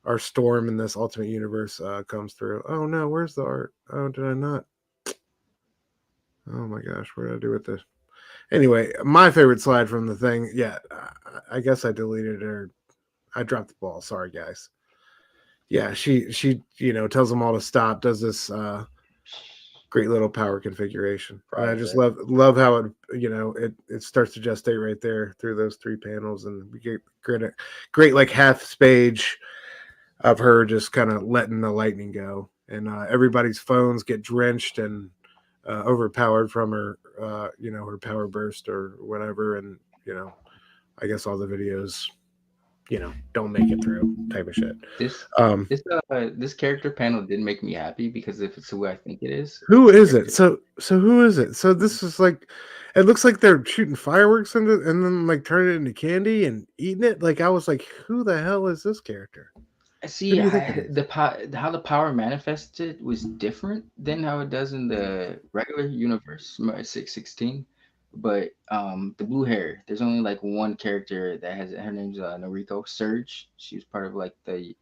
our Storm in this Ultimate Universe comes through. Oh no, where's the art? Oh, did I not? Oh my gosh, what did I do with this? Anyway, my favorite slide from the thing. Yeah, I guess I deleted it, or I dropped the ball. Sorry, guys. Yeah, she tells them all to stop. Does this great little power configuration. And I just love how it starts to gestate right there through those three panels, and we get great like half page of her just kind of letting the lightning go, and everybody's phones get drenched in overpowered from her, her power burst or whatever, and I guess all the videos, don't make it through type of shit.
This
Um,
this character panel did make me happy because if it's who I think it is,
who
this
is it?
character.
So who is it? So this is like, it looks like they're shooting fireworks into, and then like turning it into candy and eating it. Like I was like, who the hell is this character? Who
See,
do you think it is?
how the power manifested was different than how it does in the regular universe, 616. But the blue hair, there's only like one character that has her name's Noriko Surge. She was part of like the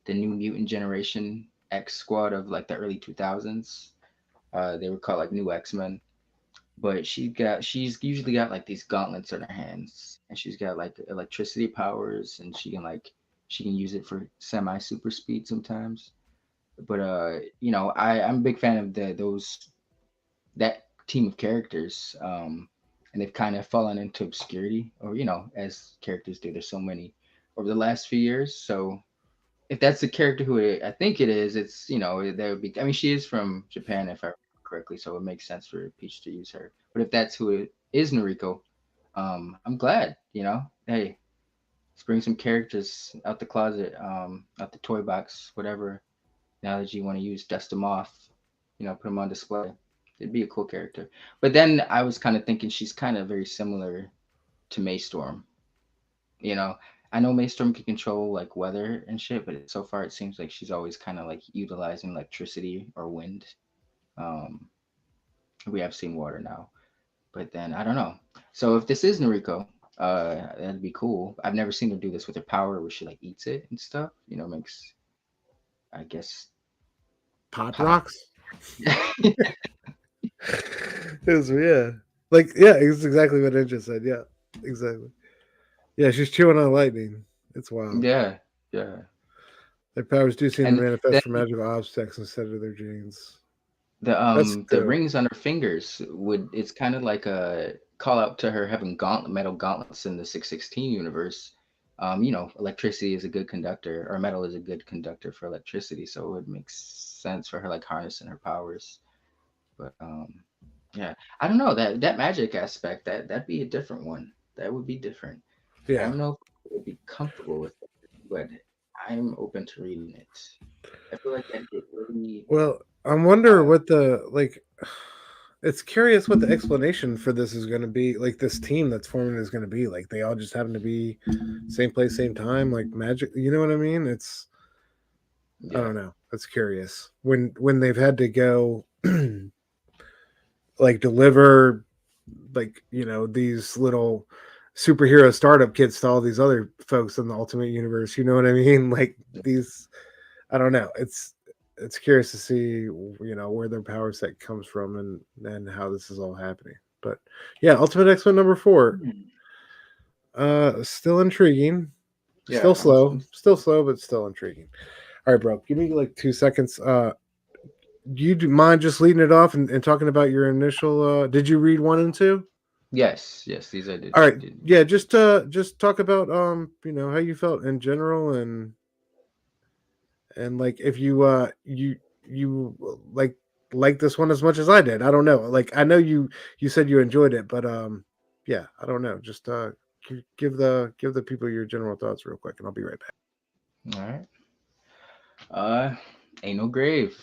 new mutant generation X squad of like the early 2000s. They were called like New X-Men. But she's usually got like these gauntlets in her hands, and she's got like electricity powers, and she can use it for semi super speed sometimes. But I'm a big fan of that team of characters. And they've kind of fallen into obscurity, or as characters do. There's so many over the last few years. So if that's the character who I think it is, it's that would be. I mean, she is from Japan, if I remember correctly, so it makes sense for Peach to use her. But if that's who it is, Noriko, I'm glad. Hey, let's bring some characters out the closet, out the toy box, whatever. Now that you want to use, dust them off, put them on display. It'd be a cool character. But then I was kind of thinking she's kind of very similar to Maystorm. You know, I know Maelstrom can control like weather and shit, but so far it seems like she's always kind of like utilizing electricity or wind. Um, we have seen water now, but then I don't know. So if this is Noriko, that'd be cool. I've never seen her do this with her power, where she like eats it and stuff. Makes I guess
Pop
pop.
rocks. It was, yeah, like, yeah, it's exactly what Ninja said. Yeah, exactly. Yeah, she's chewing on lightning. It's wild.
Yeah, yeah.
Their powers do seem to
And
manifest
then
from magical objects instead of their genes. That's
the
dope.
rings on her fingers it's kind of like a call out to her having metal gauntlets in the 616 universe. Electricity is a good conductor, or metal is a good conductor for electricity, so it would make sense for her like harnessing her powers. But yeah, I don't know, that magic aspect, that'd be a different one. That would be different. I
Yeah.
don't know if I would be comfortable with it, but I'm open to reading it. I feel like that'd get really
Well, I wonder
uh
what the like. It's curious what the explanation for this is going to be. Like this team that's forming is going to be. Like they all just happen to be same place, same time. Like magic. You know what I mean? It's, I
yeah.
don't know. That's curious. When they've had to go like deliver, like, these little superhero startup kits to all these other folks in the Ultimate Universe. You know what I mean? Like these, I don't know. It's curious to see, where their power set comes from, and how this is all happening. But yeah, Ultimate X-Men number 4.
Hmm.
Still intriguing.
Yeah,
Still slow, but still intriguing. All right, bro. Give me like 2 seconds. You do mind just leading it off and talking about your initial? Did you read 1 and 2?
yes, these I
All right.
did.
Yeah, just talk about how you felt in general, and like if you like this one as much as I did. I don't know. Like I know you said you enjoyed it, but yeah, I don't know. Just give the people your general thoughts real quick, and I'll be right back.
All right. Uh, Ain't No Grave.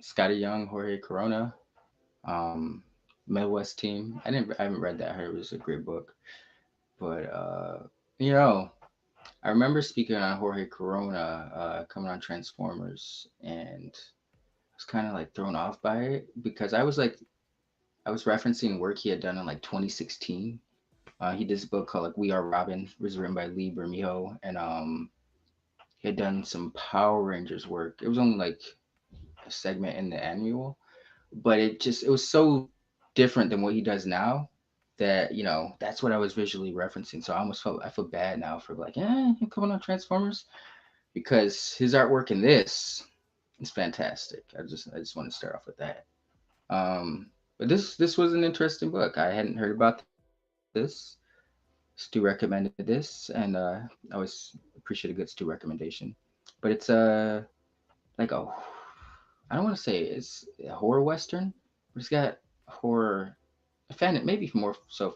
Scotty Young, Jorge Corona. Um, Midwest team. I haven't read that. I heard it was a great book, but you know, I remember speaking on Jorge Corona, coming on Transformers, and I was kind of like thrown off by it because I was referencing work he had done in like 2016. He did this book called like We Are Robin. It was written by Lee Bermejo, and he had done some Power Rangers work. It was only like a segment in the annual, but it was so different than what he does now that that's what I was visually referencing. So I feel bad now for like, you're coming on Transformers, because his artwork in this is fantastic. I just want to start off with that. But this was an interesting book. I hadn't heard about this. Stu recommended this, and I always appreciate a good Stu recommendation. But it's like I don't want to say it's a horror western, but it's got horror, maybe more so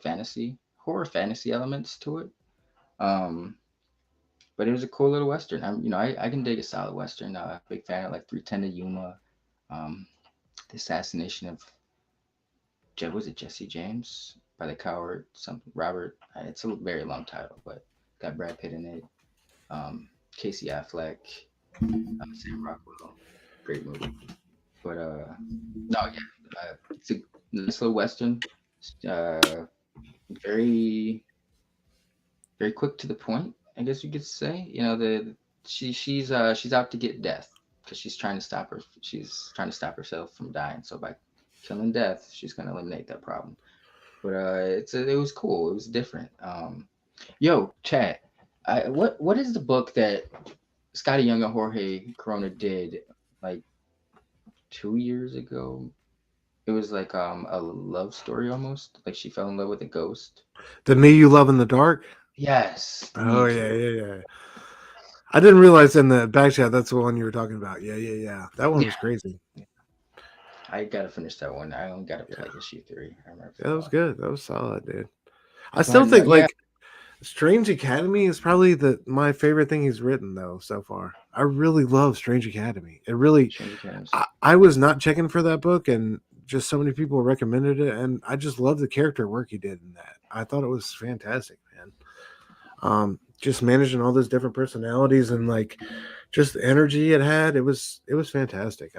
horror fantasy elements to it. Um, but it was a cool little western. I can dig a solid western. Big fan of like 310 to Yuma, um, the assassination of was it Jesse James by the coward something Robert. It's a very long title, but got Brad Pitt in it. Casey Affleck, Sam Rockwell, great movie. But no, yeah, it's a nice little western. Uh, very very quick to the point, I guess you could say. She's out to get Death because she's trying to stop herself from dying. So by killing Death, she's gonna eliminate that problem. But it was cool. It was different. Yo, chat. What is the book that Scotty Young and Jorge Corona did like 2 years ago? It was like a love story almost. Like she fell in love with a ghost.
The Me You Love in the Dark.
Yes.
Oh yeah. I didn't realize in the back chat that's the one you were talking about. Yeah. That one was crazy.
I gotta finish that one. I only gotta play issue 3. I remember.
Yeah, that was good. That was solid, dude. I still think like Strange Academy is probably my favorite thing he's written though so far. I really love Strange Academy. It really. I was not checking for that book, and just so many people recommended it, and I just love the character work he did in that. I thought it was fantastic, man. Just managing all those different personalities and like just the energy it had. It was fantastic.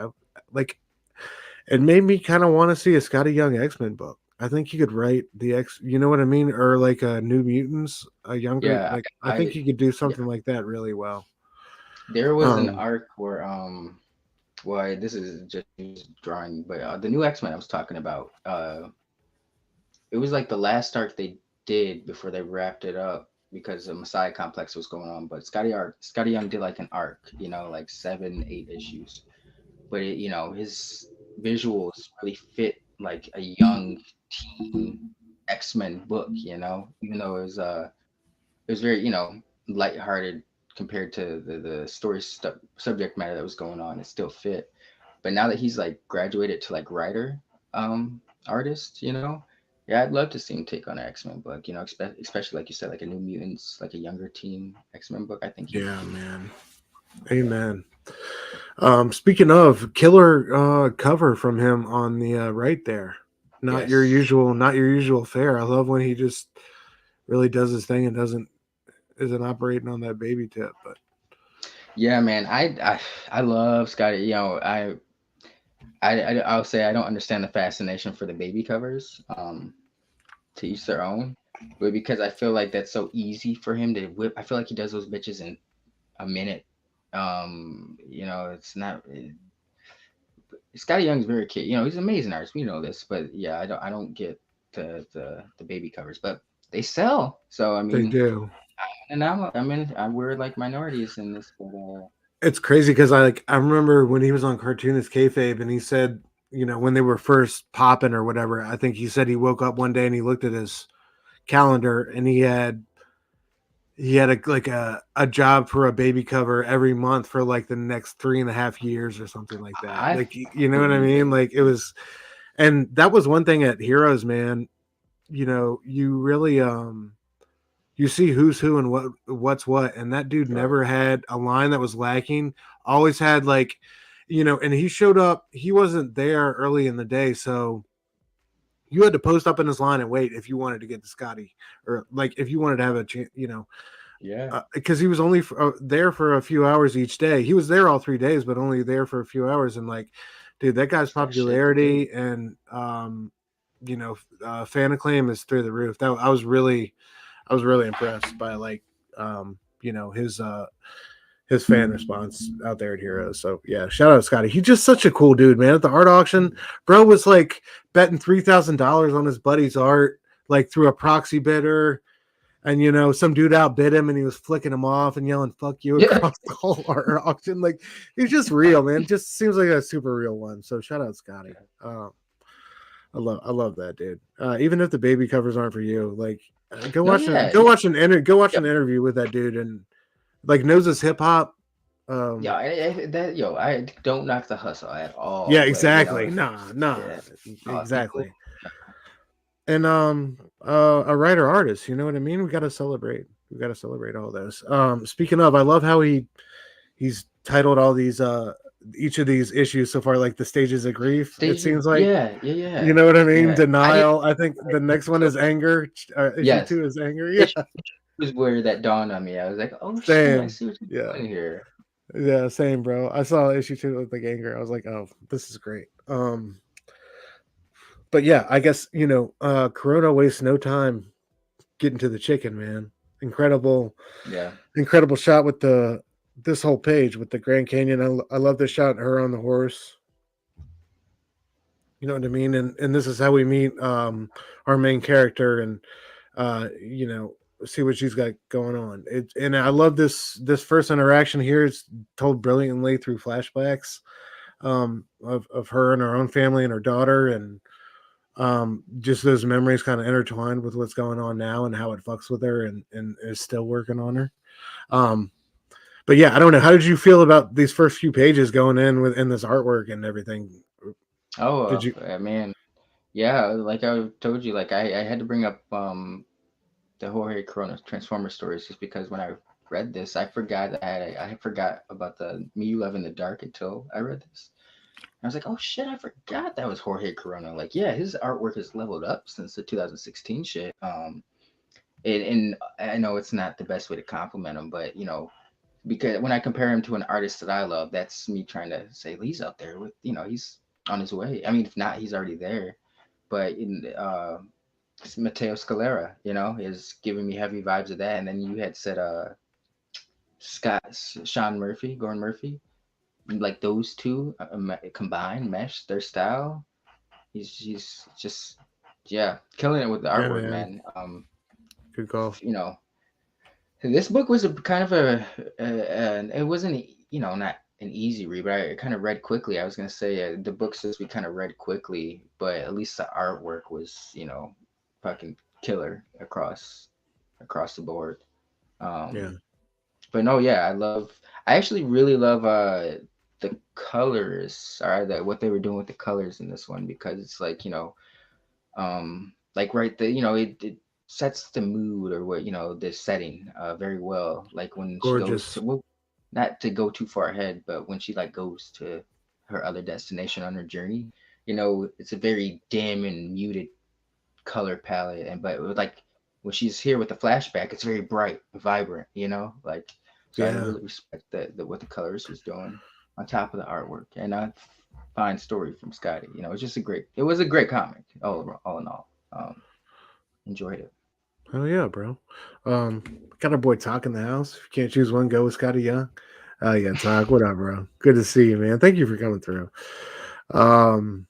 It made me kind of want to see a Scotty Young X-Men book. I think he could write the you know what I mean? Or like a New Mutants, a younger, I think he could do something like that really well.
There was an arc where, well, this is just drawing, but the new X-Men I was talking about, it was like the last arc they did before they wrapped it up because the Messiah Complex was going on. But Scotty Young did like an arc, like 7-8 issues, but his visuals really fit like a young teen X-Men book, even though it was very, lighthearted compared to the story subject matter that was going on. It still fit. But now that he's like graduated to like writer, artist, yeah, I'd love to see him take on an X-Men book, especially like you said, like a New Mutants, like a younger team X-Men book. I think.
Yeah, man. Amen. Speaking of killer cover from him on the right there. Not your usual fare. I love when he just really does his thing and isn't operating on that baby tip. But
yeah, man, I love Scotty. I'll say I don't understand the fascination for the baby covers. To each their own, but because I feel like that's so easy for him to whip. I feel like he does those bitches in a minute. It's not. Scotty Young's very kid. He's an amazing artist. We know this, but yeah, I don't get the baby covers, but they sell. So I mean,
they do.
We're like minorities in this, but
it's crazy because I remember when he was on Cartoonist Kayfabe and he said, when they were first popping or whatever, I think he said he woke up one day and he looked at his calendar and he had a job for a baby cover every month for like the next 3.5 years or something like that. You know what I mean? Like it was, and that was one thing at Heroes, man. You really you see who's who and what's what, and that dude never had a line that was lacking. Always had and he showed up. He wasn't there early in the day, so you had to post up in his line and wait if you wanted to get to Scotty, or like if you wanted to have a chance, because he was only there for a few hours each day. He was there all 3 days, but only there for a few hours. And like, dude, that guy's popularity and fan acclaim is through the roof. I was really impressed by his fan response out there at Heroes. So yeah, shout out to Scotty. He's just such a cool dude, man. At the art auction, bro was like betting $3,000 on his buddy's art, like through a proxy bidder. And some dude outbid him and he was flicking him off and yelling "fuck you" across the whole art auction. Like he's just real, man. Just seems like a super real one. So shout out Scotty. I love that dude. Even if the baby covers aren't for you, like go watch an interview with that dude and like knows his hip hop.
Yeah, I don't knock the hustle at
Yeah,
all, but
exactly. Nah,
yeah, equal.
exactly. And a writer artist, you know what I mean? We gotta celebrate all those. Speaking of, I love how he's titled all these each of these issues so far like the stages of grief. It
Stage,
seems like,
yeah, yeah,
you
yeah,
know what I mean?
yeah. I didn't.
Denial. I think the next one
So
is anger. Issue
yes,
2 is anger.
issue
Yeah.
was where that dawned on me. I was like, oh shit, I
Same.
see what
Yeah.
you're doing here.
Yeah, same, bro. I saw issue 2 with like anger. I was like, oh, this is great. But yeah, I guess, Corona wastes no time getting to the chicken, man. Incredible,
Yeah,
incredible shot with the this whole page with the Grand Canyon. I love the shot her on the horse. You know what I mean? And this is how we meet our main character and see what she's got going on. And I love this first interaction here. It's told brilliantly through flashbacks of her and her own family and her daughter and just those memories kind of intertwined with what's going on now and how it fucks with her and is still working on her. Um, but yeah, I don't know. How did you feel about these first few pages going in this artwork and everything?
oh,
Did you?
man, yeah. Like I told you, like I had to bring up the Jorge Corona Transformer stories just because when I read this, I forgot I forgot about the Me You Love in the Dark until I read this. I was like, oh shit, I forgot that was Jorge Corona. Like, yeah, his artwork has leveled up since the 2016 shit. And I know it's not the best way to compliment him, but because when I compare him to an artist that I love, that's me trying to say he's up there with, he's on his way. I mean, if not, he's already there. But it's Matteo Scalera, is giving me heavy vibes of that. And then you had said Sean Murphy, Gordon Murphy, like those two combined, mesh their style. He's just killing it with the
Yeah,
artwork,
man.
man.
Good call.
This book was a kind of it wasn't not an easy read, but I kind of read quickly. I was gonna say the book says we kind of read quickly, but at least the artwork was fucking killer across the board.
Yeah.
Um, but no, yeah, I actually really love the colors, or what they were doing with the colors in this one because it's like like right the it sets the mood or what the setting very well. Like when she goes
Gorgeous.
to, well, not to go too far ahead, but when she like goes to her other destination on her journey, it's a very dim and muted color palette, and but like when she's here with the flashback, it's very bright, vibrant, like. So I
Yeah.
really respect that what the colors was doing on top of the artwork, and a fine story from Scotty. It was a great comic all in all. Enjoyed it.
Oh yeah, bro. Got our boy Talk in the house. If you can't choose one, go with Scotty Young. Oh yeah, Talk. What up, bro? Good to see you, man. Thank you for coming through. Um,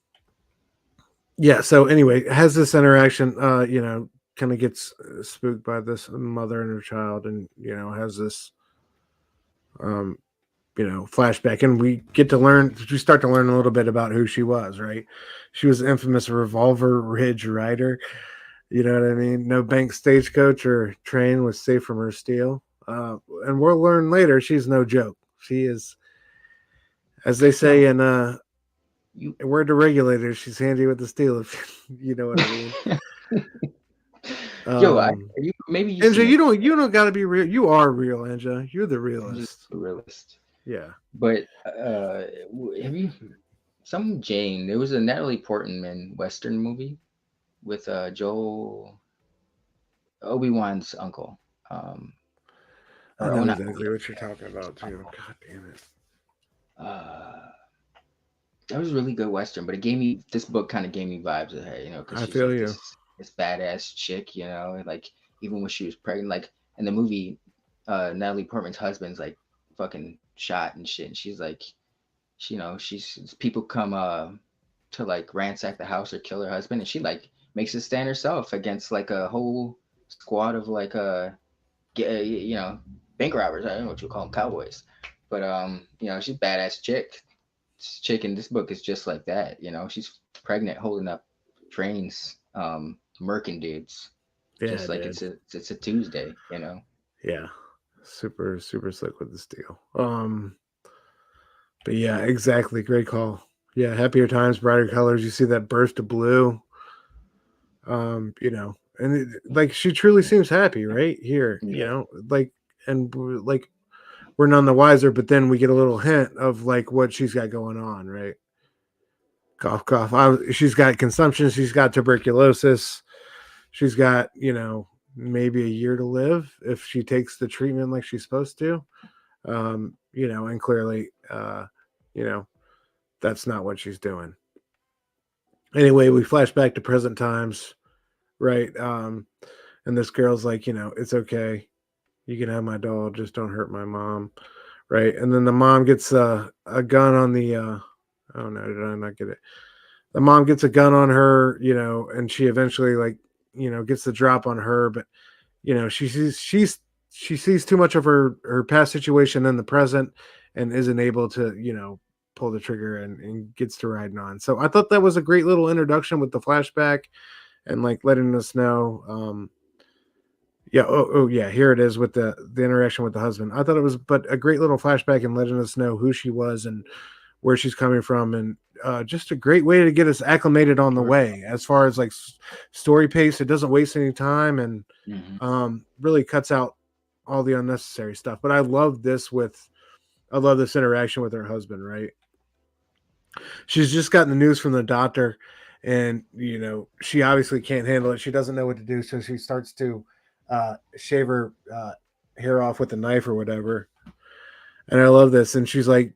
yeah. So anyway, has this interaction, kind of gets spooked by this mother and her child, and has this, um, flashback, and we start to learn a little bit about who she was. Right, she was the infamous Revolver Ridge Rider. You know what I mean? No bank, stagecoach, or train was safe from her steel. And we'll learn later she's no joke. She is, as they say
Yo,
in
you.
Word to Regulators, she's handy with the steel, if you know what I mean.
Yo,
Um,
you maybe you've
Anja,
seen it.
you don't got to be real. You are real, Anja. You're the
I'm just
realist.
a realist.
Yeah.
But have you some Jane? There was a Natalie Portman Western movie with Joel Obi-Wan's uncle. Um,
I
or oh,
know
not
exactly
Obi.
what you're talking about, too. God damn it.
Uh, that was a really good Western, but this book kind of gave me vibes of her, because
I
she's
feel
like
you.
this badass chick, and like even when she was pregnant, like in the movie, Natalie Portman's husband's like fucking shot and shit, and she's like, she's people come to like ransack the house or kill her husband, and she like makes a stand herself against like a whole squad of like bank robbers. I don't know what you call them, cowboys, but she's a badass chick in this book is just like that. She's pregnant, holding up trains, murking dudes,
Yeah,
just like
dude.
it's a Tuesday.
Yeah. Super, super slick with the steel. But yeah, exactly. Great call. Yeah, happier times, brighter colors. You see that burst of blue. And like she truly seems happy right here.
Yeah.
Like and like we're none the wiser, but then we get a little hint of like what she's got going on, right? Cough, cough. She's got consumption. She's got tuberculosis. She's got maybe a year to live if she takes the treatment like she's supposed to. And clearly, you know, that's not what she's doing. Anyway, we flash back to present times, right? And this girl's like, it's okay. You can have my doll, just don't hurt my mom, right? And then the mom gets a gun on the. Oh no, did I not get it? The mom gets a gun on her, and she eventually gets the drop on her, but she sees too much of her past situation in the present and isn't able to pull the trigger and gets to riding on. So I thought that was a great little introduction with the flashback and like letting us know yeah, oh yeah, here it is with the interaction with the husband. I thought it was but a great little flashback and letting us know who she was and where she's coming from, and just a great way to get us acclimated on the way as far as like story pace. It doesn't waste any time and really cuts out all the unnecessary stuff. But I love this interaction with her husband, right? She's just gotten the news from the doctor, and she obviously can't handle it. She doesn't know what to do, so she starts to shave her hair off with a knife or whatever. And I love this. And she's like,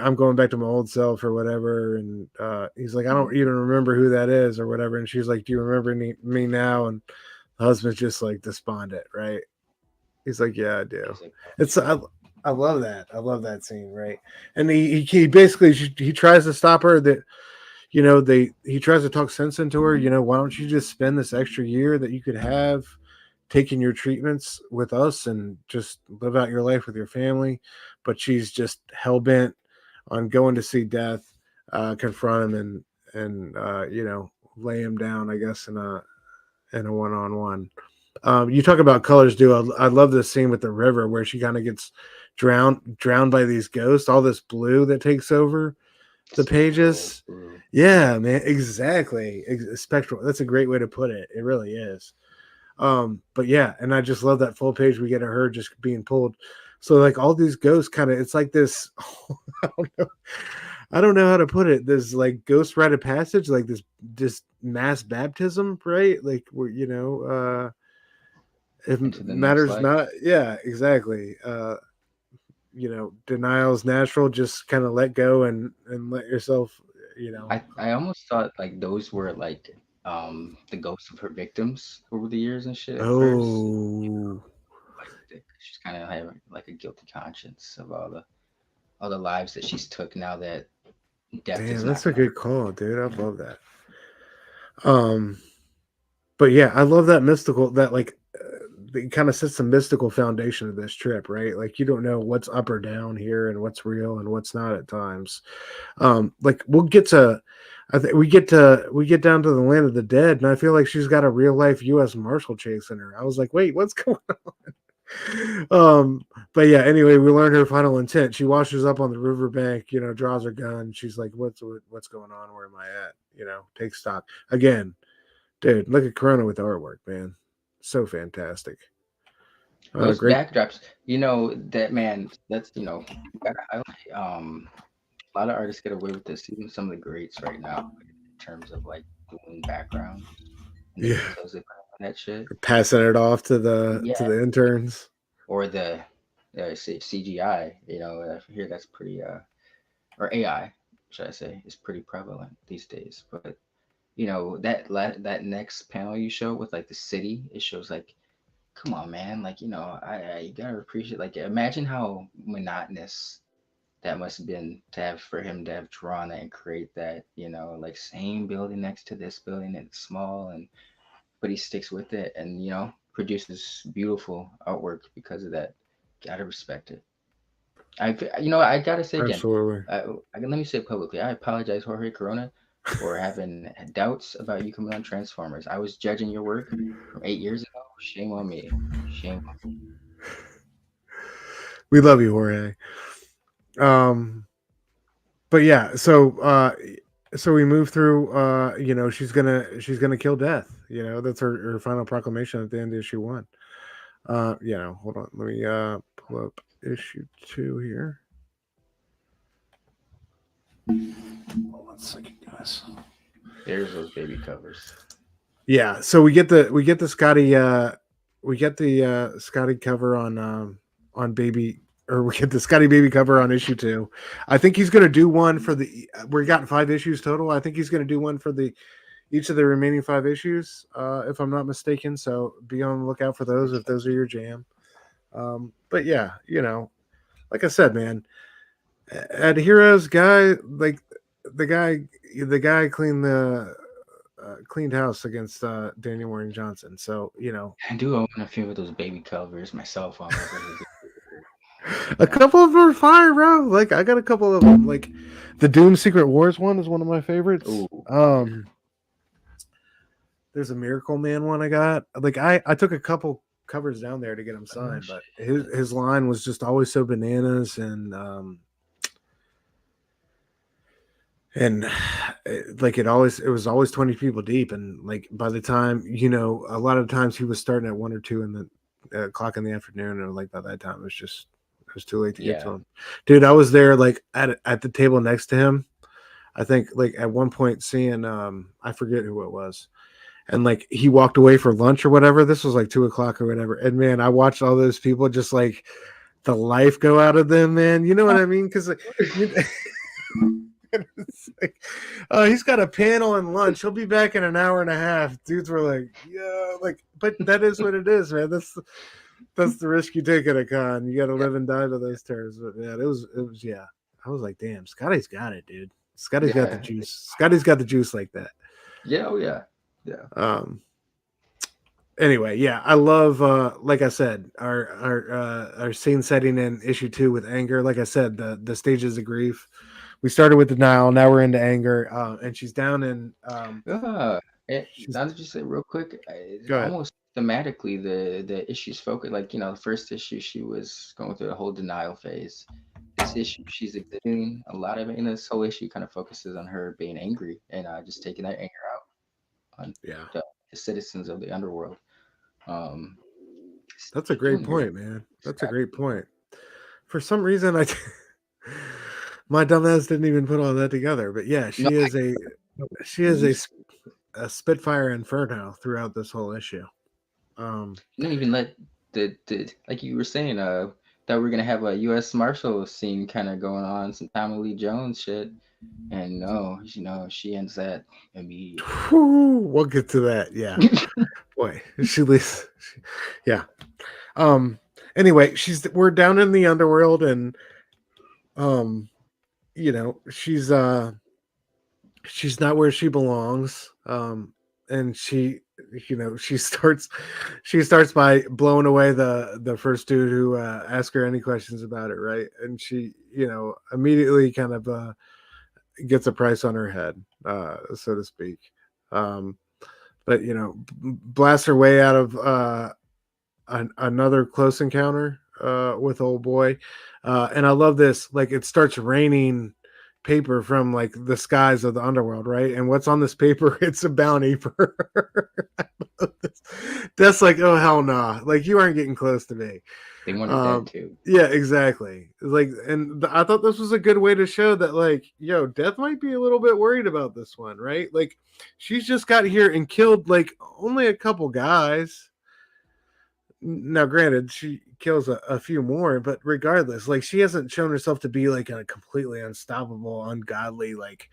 I'm going back to my old self or whatever. And he's like, I don't even remember who that is or whatever. And she's like, do you remember me now? And the husband's just like despondent, right? He's like, yeah, I do. I love that. I love that scene, right? And he basically he tries to stop her. That he tries to talk sense into her. Why don't you just spend this extra year that you could have taking your treatments with us and just live out your life with your family? But she's just hell bent on going to see death, confront him, and lay him down, I guess, in a one-on-one. You talk about colors, dude. I love this scene with the river where she kind of gets drowned by these ghosts. All this blue that takes over the pages. Yeah, man, exactly. Spectral. That's a great way to put it. It really is. But yeah, and I just love that full page we get of her just being pulled. So like all these ghosts kind of, it's like this. I don't know how to put it. This like ghost rite of passage, like this mass baptism, right? Like where it matters not. Yeah, exactly. Denial's natural. Just kind of let go and let yourself.
I almost thought like those were like the ghosts of her victims over the years and shit at first. Like she's kind of have like a guilty conscience of all the lives that she's took now that death is
Damn, that's a good call, dude. I love that. But yeah, I love that mystical that like it kind of sets the mystical foundation of this trip, right? Like you don't know what's up or down here and what's real and what's not at times. Like we'll get to I think we get down to the land of the dead, and I feel like she's got a real life U.S. Marshal chasing her. I was like, wait, what's going on? But yeah, anyway, we learned her final intent. She washes up on the riverbank, draws her gun. She's like, what's going on? Where am I at? Take stock again, dude. Look at Corona with the artwork, man. So fantastic.
Those backdrops, that man, that's a lot of artists get away with this, even some of the greats right now, in terms of like doing backgrounds and the details they put on that shit.
Passing it off to the interns.
Or the CGI, I hear that's pretty or AI, should I say, is pretty prevalent these days. But that next panel you show with like the city, it shows like, come on, man, like I you gotta appreciate, like, imagine how monotonous that must have been to have for him to have drawn that and create that, like same building next to this building, and it's small, but he sticks with it and produces beautiful artwork because of that. Gotta respect it. I gotta say again,
Absolutely.
let me say it publicly. I apologize, Jorge Corona, for having doubts about you coming on Transformers. I was judging your work from 8 years ago. Shame on me. Shame on me.
We love you, Jorge. But yeah, so we move through. She's gonna kill Death. That's her final proclamation at the end of issue 1. Hold on, let me pull up issue 2 here. Hold on a second, guys.
There's those baby covers.
Yeah, so we get the Scotty cover on baby, or we get the Scotty baby cover on issue 2. I think he's going to do one for we got 5 issues total. I think he's going to do one for each of the remaining 5 issues, if I'm not mistaken. So be on the lookout for those if those are your jam. But yeah, like I said, man, at Heroes guy, like the guy cleaned house against Daniel Warren Johnson. So
I do own a few of those baby covers myself.
a couple of them are fire, bro. Like I got a couple of them. Like the Doom Secret Wars one is one of my favorites.
Ooh.
There's a Miracle Man one I got. Like I took a couple covers down there to get him signed, but his line was just always so bananas, and like it was always 20 people deep, and like by the time a lot of times he was starting at 1 or 2 in the o'clock in the afternoon, and like by that time it was too late to get to him. Dude, I was there like at the table next to him. I think like at one point seeing I forget who it was, and like he walked away for lunch or whatever. This was like 2 o'clock or whatever, and man, I watched all those people just like the life go out of them, man. You know what I mean? Because like, it's like, he's got a panel and lunch. He'll be back in an hour and a half. Dudes were like, yeah, like, but that is what it is, man. That's the risk you take at a con. You got to live and die by those terms. But yeah, it was yeah. I was like, damn, Scotty's got it, dude. Scotty's got the juice. Scotty's got the juice like that.
Yeah, oh yeah, yeah.
Anyway, yeah, I love like I said, our scene setting in issue 2 with anger. Like I said, the stages of grief. We started with denial, now we're into anger, and she's down in.
Now that you say real quick, almost thematically, the issues focus. Like the first issue, she was going through the whole denial phase. This issue, she's exhibiting a lot of it. And this whole issue kind of focuses on her being angry and just taking that anger out on the citizens of the underworld.
That's a great point, man. That's a great point. For some reason, my dumbass didn't even put all that together. But yeah, she is a Spitfire Inferno throughout this whole issue.
You don't even let the like you were saying that we're gonna have a U.S. Marshal scene kind of going on, some Tommy Lee Jones shit, and no, she ends that immediately.
We'll get to that. Yeah, boy, she leaves. Yeah. Anyway, we're down in the underworld, and she's not where she belongs. And she starts by blowing away the first dude who asked her any questions about it, right? And she immediately kind of gets a price on her head, so to speak. But blasts her way out of another close encounter with old boy, and I love this. Like it starts raining paper from like the skies of the underworld, right? And what's on this paper? It's a bounty for her. That's like, oh hell nah, like you aren't getting close to me.
They wanted that too.
Yeah, exactly. Like, and I thought this was a good way to show that, like, Death might be a little bit worried about this one, right? Like, she's just got here and killed like only a couple guys. Now, granted, she kills a few more, but regardless, like she hasn't shown herself to be like a completely unstoppable, ungodly, like,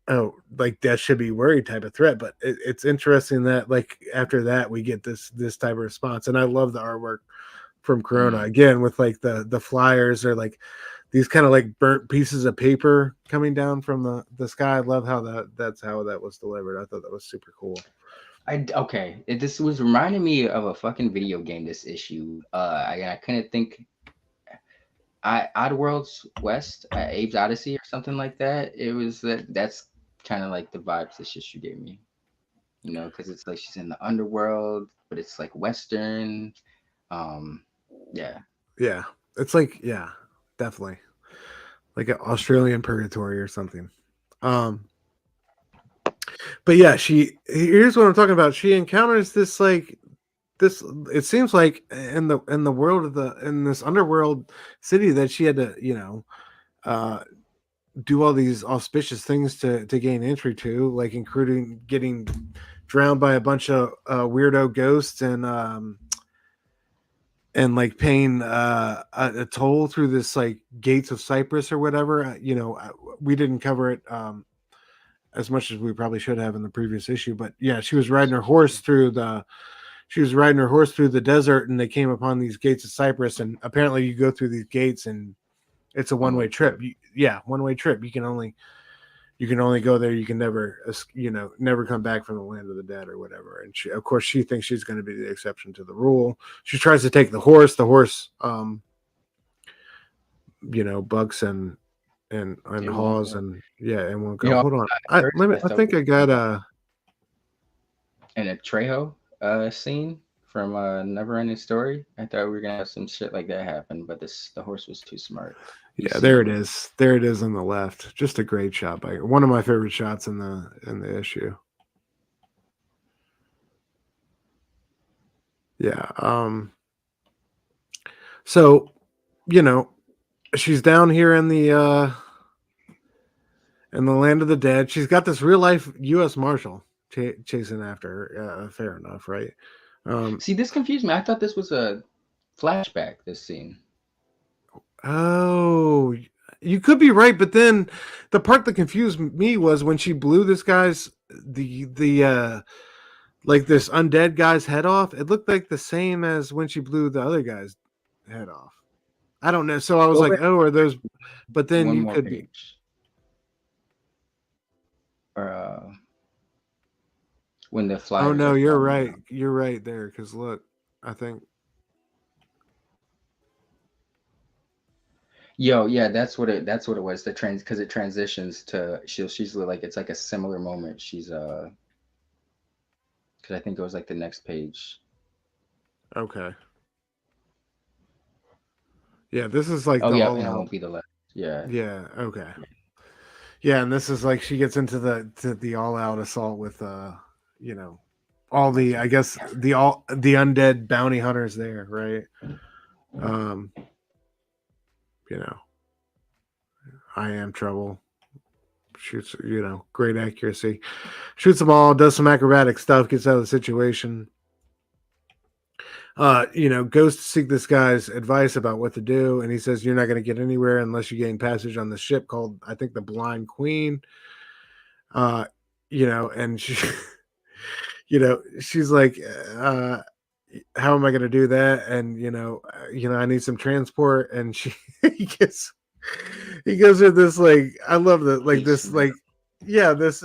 oh, like Death should be worried type of threat. But it's interesting that like after that we get this type of response, and I love the artwork from Corona again with like the flyers or like these kind of like burnt pieces of paper coming down from the sky. I love how that's how that was delivered. I thought that was super cool.
This was reminding me of a fucking video game. This issue, I couldn't think. Oddworld's West, Abe's Odyssey, or something like that. It was that's kind of like the vibes this issue gave me, because it's like she's in the underworld, but it's like Western. Yeah,
it's like, yeah, definitely. like an Australian purgatory or something. But yeah, here's what I'm talking about. She encounters this like this. It seems like in the world of in this underworld city that she had to do all these auspicious things to gain entry to, like including getting drowned by a bunch of weirdo ghosts and like paying a toll through this like gates of Cyprus or whatever. We didn't cover it as much as we probably should have in the previous issue, but yeah, she was riding her horse through the desert, and they came upon these gates of Cyprus, and apparently you go through these gates and it's a one-way trip. One-way trip. You can only go there. You can never come back from the land of the dead or whatever. And of course she thinks she's going to be the exception to the rule. She tries to take the horse bucks and haws and won't go. Hold on. I think I got
an Trejo scene from Never Ending Story. I thought we were gonna have some shit like that happen, but the horse was too smart.
Yeah, there it is. There it is on the left. Just a great shot by one of my favorite shots in the issue. Yeah. So, she's down here in the land of the dead. She's got this real life U.S. Marshal chasing after her. Fair enough, right?
See, this confused me. I thought this was a flashback. This scene.
Oh, you could be right, but then the part that confused me was when she blew this guy's like this undead guy's head off. It looked like the same as when she blew the other guy's head off. I don't know. So I was like, oh, are those? But then you could be.
Or when the fly.
Oh no, you're right. Out. You're right there. Because look, I think.
Yeah, that's what it was. Because it transitions to she's like, it's like a similar moment. She's because I think it was like the next page.
Okay. Yeah, this is like
and it won't be the last. Yeah.
Yeah. Okay. Yeah, and this is like she gets into the all out assault with all the the undead bounty hunters there, right? I am trouble. Shoots, great accuracy. Shoots them all, does some acrobatic stuff, gets out of the situation. Goes to seek this guy's advice about what to do, and he says, you're not going to get anywhere unless you gain passage on the ship called, I think, the Blind Queen. And she, she's like, how am I going to do that? And, I need some transport. And he goes with this, like, I love that, like this, like, this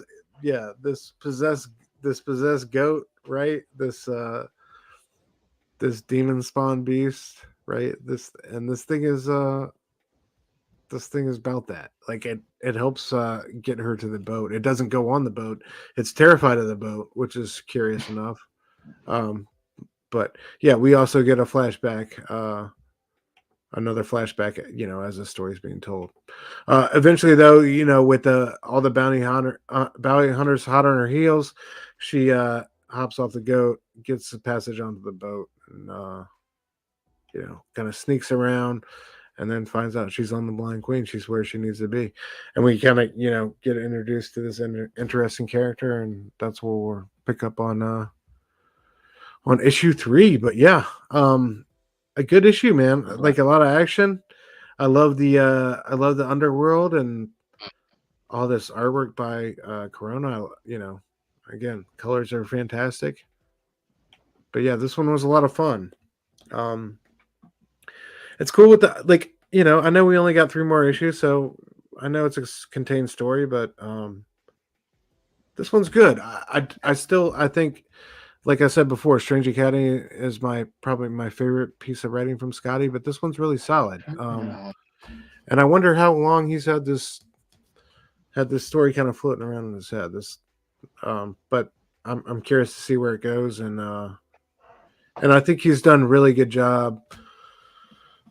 possessed goat, right? This demon spawn beast, right? This thing is about that. Like it helps get her to the boat. It doesn't go on the boat. It's terrified of the boat, which is curious enough. But yeah, we also get a flashback, another flashback, as the story's being told. Eventually though, with all the bounty hunters hot on her heels, she hops off the goat, gets the passage onto the boat, and kind of sneaks around, and then finds out she's on the Blind Queen. She's where she needs to be, and we kind of get introduced to this interesting character, and that's where we'll pick up on issue 3. But yeah, a good issue, man. Like a lot of action. I love the underworld and all this artwork by Corona. Again, colors are fantastic. But yeah, this one was a lot of fun. It's cool with the, like, I know we only got 3 more issues, so I know it's a contained story, but this one's good. I think, like I said before, Strange Academy is probably my favorite piece of writing from Scotty, but this one's really solid. And I wonder how long he's had this story kind of floating around in his head. But I'm curious to see where it goes, and I think he's done a really good job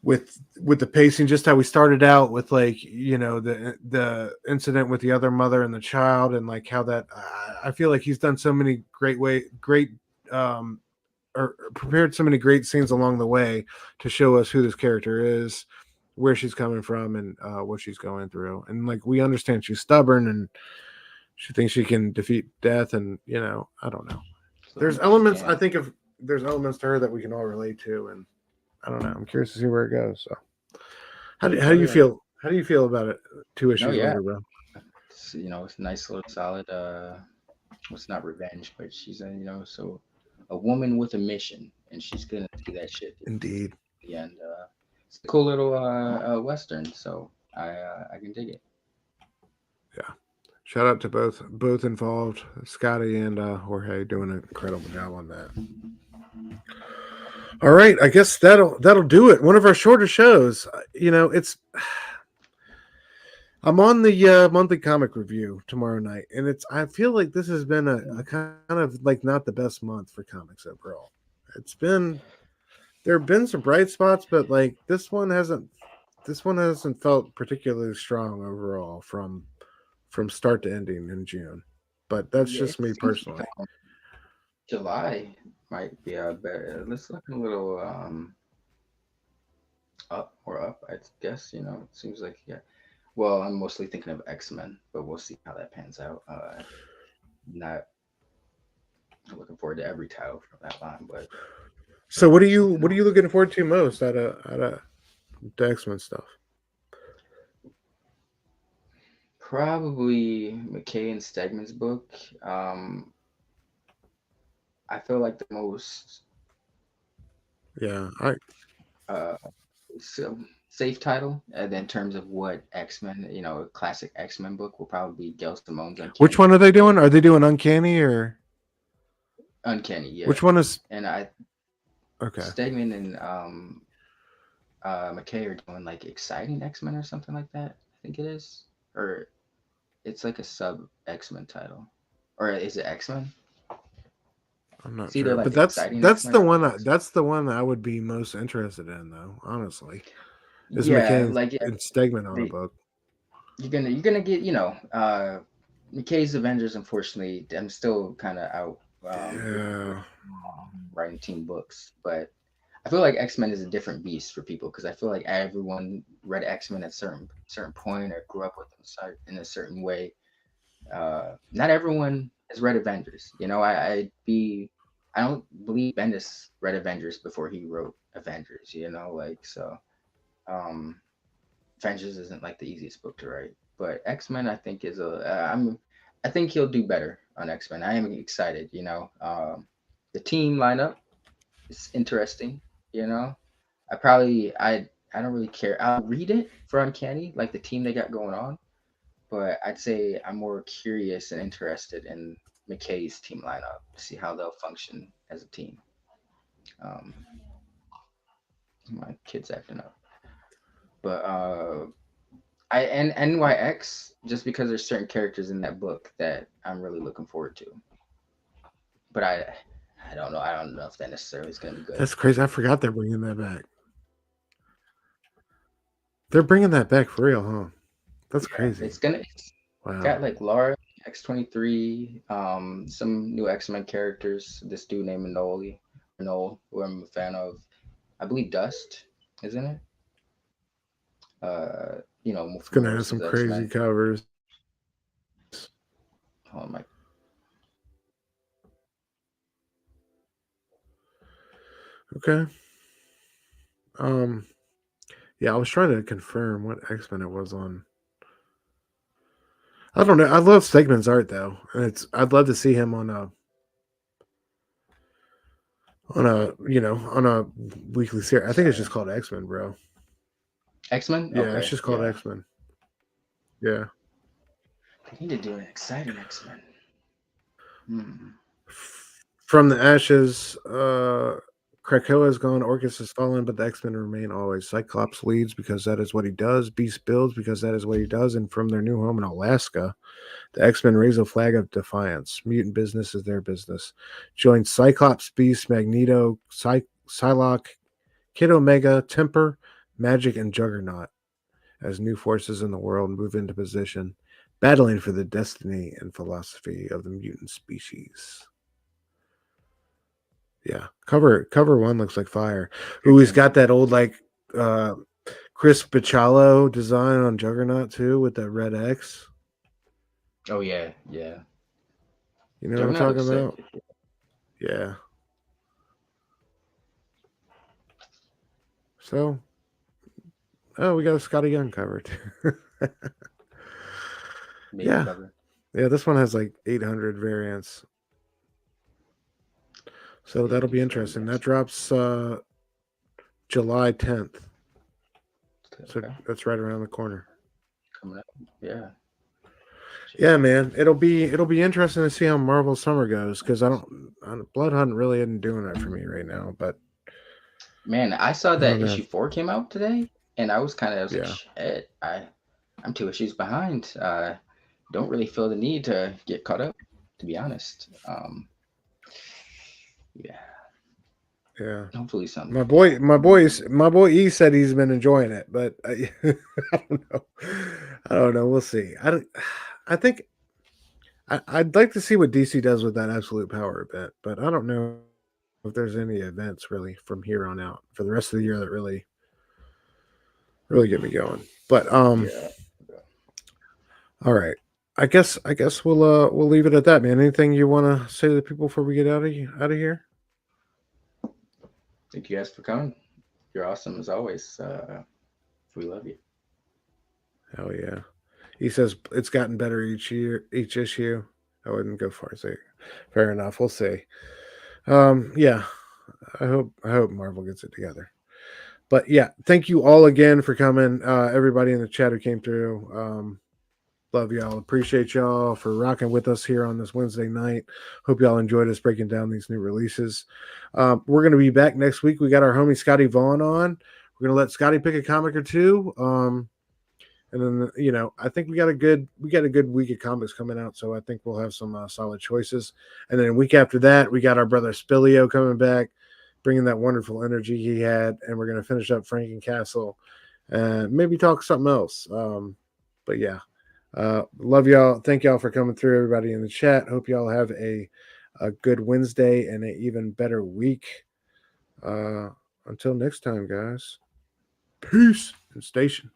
with the pacing, just how we started out with, like, you know, the incident with the other mother and the child, and like how that I feel like he's done so many great or prepared so many great scenes along the way to show us who this character is, where she's coming from, and what she's going through. And like, we understand she's stubborn and she thinks she can defeat death, and you know, I don't know. There's elements, I think, of there's elements to her that we can all relate to, and I don't know. I'm curious to see where it goes. So, how do you feel? How do you feel about it? 2 issues later, bro.
It's, you know, it's a nice little solid. It's not revenge, but she's a, you know, so a woman with a mission, and she's gonna do that shit.
Indeed.
At the end, it's a cool little western. So I can dig it.
Yeah. Shout out to both involved, SKOTTIE and Jorge, doing an incredible job on that. All right, I guess that'll do it. One of our shorter shows. You know, I'm on the monthly comic review tomorrow night, and I feel like this has been a kind of like not the best month for comics overall. There have been some bright spots, but like this one hasn't felt particularly strong overall from start to ending in June. But that's just me personally.
July might be better. Let's look a little up, I guess. You know, it seems like, yeah. Well, I'm mostly thinking of X-Men, but we'll see how that pans out. Not looking forward to every title from that line, but.
So what are you looking forward to most out of the X-Men stuff?
Probably McKay and Stegman's book. I feel like the most safe title, and in terms of what X-Men, you know, a classic X-Men book will probably be Gail Simone's Uncanny.
Which one are they doing? Are they doing Uncanny or
Uncanny? Yeah.
Which one is?
And
Okay.
Stegman and McKay are doing like Exciting X-Men or something like that. I think it is, or it's like a sub X-Men title, or is it X-Men?
I'm not sure, like, but that's the one I would be most interested in, though. Honestly, is McKay and Stegman on a book.
You're gonna get, you know, McKay's Avengers. Unfortunately, I'm still kind of out writing team books, but I feel like X-Men is a different beast for people, because I feel like everyone read X-Men at a certain point or grew up with them in a certain way. Not everyone has read Avengers. You know, I don't believe Bendis read Avengers before he wrote Avengers. You know, like, so. Avengers isn't like the easiest book to write, but X-Men I think is I think he'll do better on X-Men. I am excited. You know, the team lineup is interesting. You know, I don't really care. I'll read it for Uncanny, like the team they got going on, but I'd say I'm more curious and interested in McKay's team lineup to see how they'll function as a team. My kid's acting up, but and NYX, just because there's certain characters in that book that I'm really looking forward to. But I don't know. I don't know if that necessarily is going to be good.
That's crazy. I forgot they're bringing that back. They're bringing that back for real, huh? That's crazy.
It's got like Laura, X-23, some new X-Men characters. This dude named Noel, who I'm a fan of. I believe Dust, isn't it? You know,
it's gonna have some crazy X-Men covers.
Oh my.
Okay. Yeah, I was trying to confirm what X-Men it was on. I don't know. I love Stegman's art though, and I'd love to see him on a weekly series. I think it's just called X-Men, bro.
X-Men?
Yeah, okay. It's just called X-Men. Yeah.
They need to do an Exciting X-Men.
From the ashes, Krakoa is gone, Orcus has fallen, but the X-Men remain always. Cyclops leads because that is what he does. Beast builds because that is what he does. And from their new home in Alaska, the X-Men raise a flag of defiance. Mutant business is their business. Join Cyclops, Beast, Magneto, Psylocke, Kid Omega, Temper, Magic and Juggernaut as new forces in the world move into position, battling for the destiny and philosophy of the mutant species. Yeah, cover one looks like fire. Ooh, he's got that old like Chris Bachalo design on Juggernaut too with that red X.
Oh yeah, yeah.
You know what I'm
Juggernaut
talking
looks
about?
sick.
Yeah. So, oh, we got a Scotty Young cover too.
Maybe
Yeah.
cover.
Yeah, this one has like 800 variants. So that'll be interesting. That drops July 10th. So
Okay.
that's right around the corner.
Coming up. Yeah.
Yeah, man. It'll be interesting to see how Marvel Summer goes because Blood Hunt really isn't doing it for me right now. But
man, I saw
I
that
don't know.
issue 4 came out today, and I was like,
Yeah.
shit, I'm 2 issues behind. Don't really feel the need to get caught up, to be honest. Yeah.
Yeah.
Hopefully something.
My boy E said he's been enjoying it, but I don't know. We'll see. I think I'd like to see what DC does with that Absolute Power event, but I don't know if there's any events really from here on out for the rest of the year that really get me going. But
Yeah.
all right. I guess we'll leave it at that, man. Anything you want to say to the people before we get out of here?
Thank you guys for coming. You're awesome as always. We love you.
Hell yeah. He says it's gotten better each issue. I wouldn't go far as say. Fair enough. We'll see. Yeah. I hope Marvel gets it together. But yeah, thank you all again for coming. Everybody in the chat who came through. Love y'all. Appreciate y'all for rocking with us here on this Wednesday night. Hope y'all enjoyed us breaking down these new releases. We're going to be back next week. We got our homie Scotty Vaughn on. We're going to let Scotty pick a comic or two. And then, I think we got a good week of comics coming out. So I think we'll have some solid choices. And then a week after that, we got our brother Spillio coming back, bringing that wonderful energy he had. And we're going to finish up Frankencastle and maybe talk something else. But yeah. Love y'all. Thank y'all for coming through, everybody in the chat. Hope y'all have a good Wednesday and an even better week. Until next time, guys. Peace and station.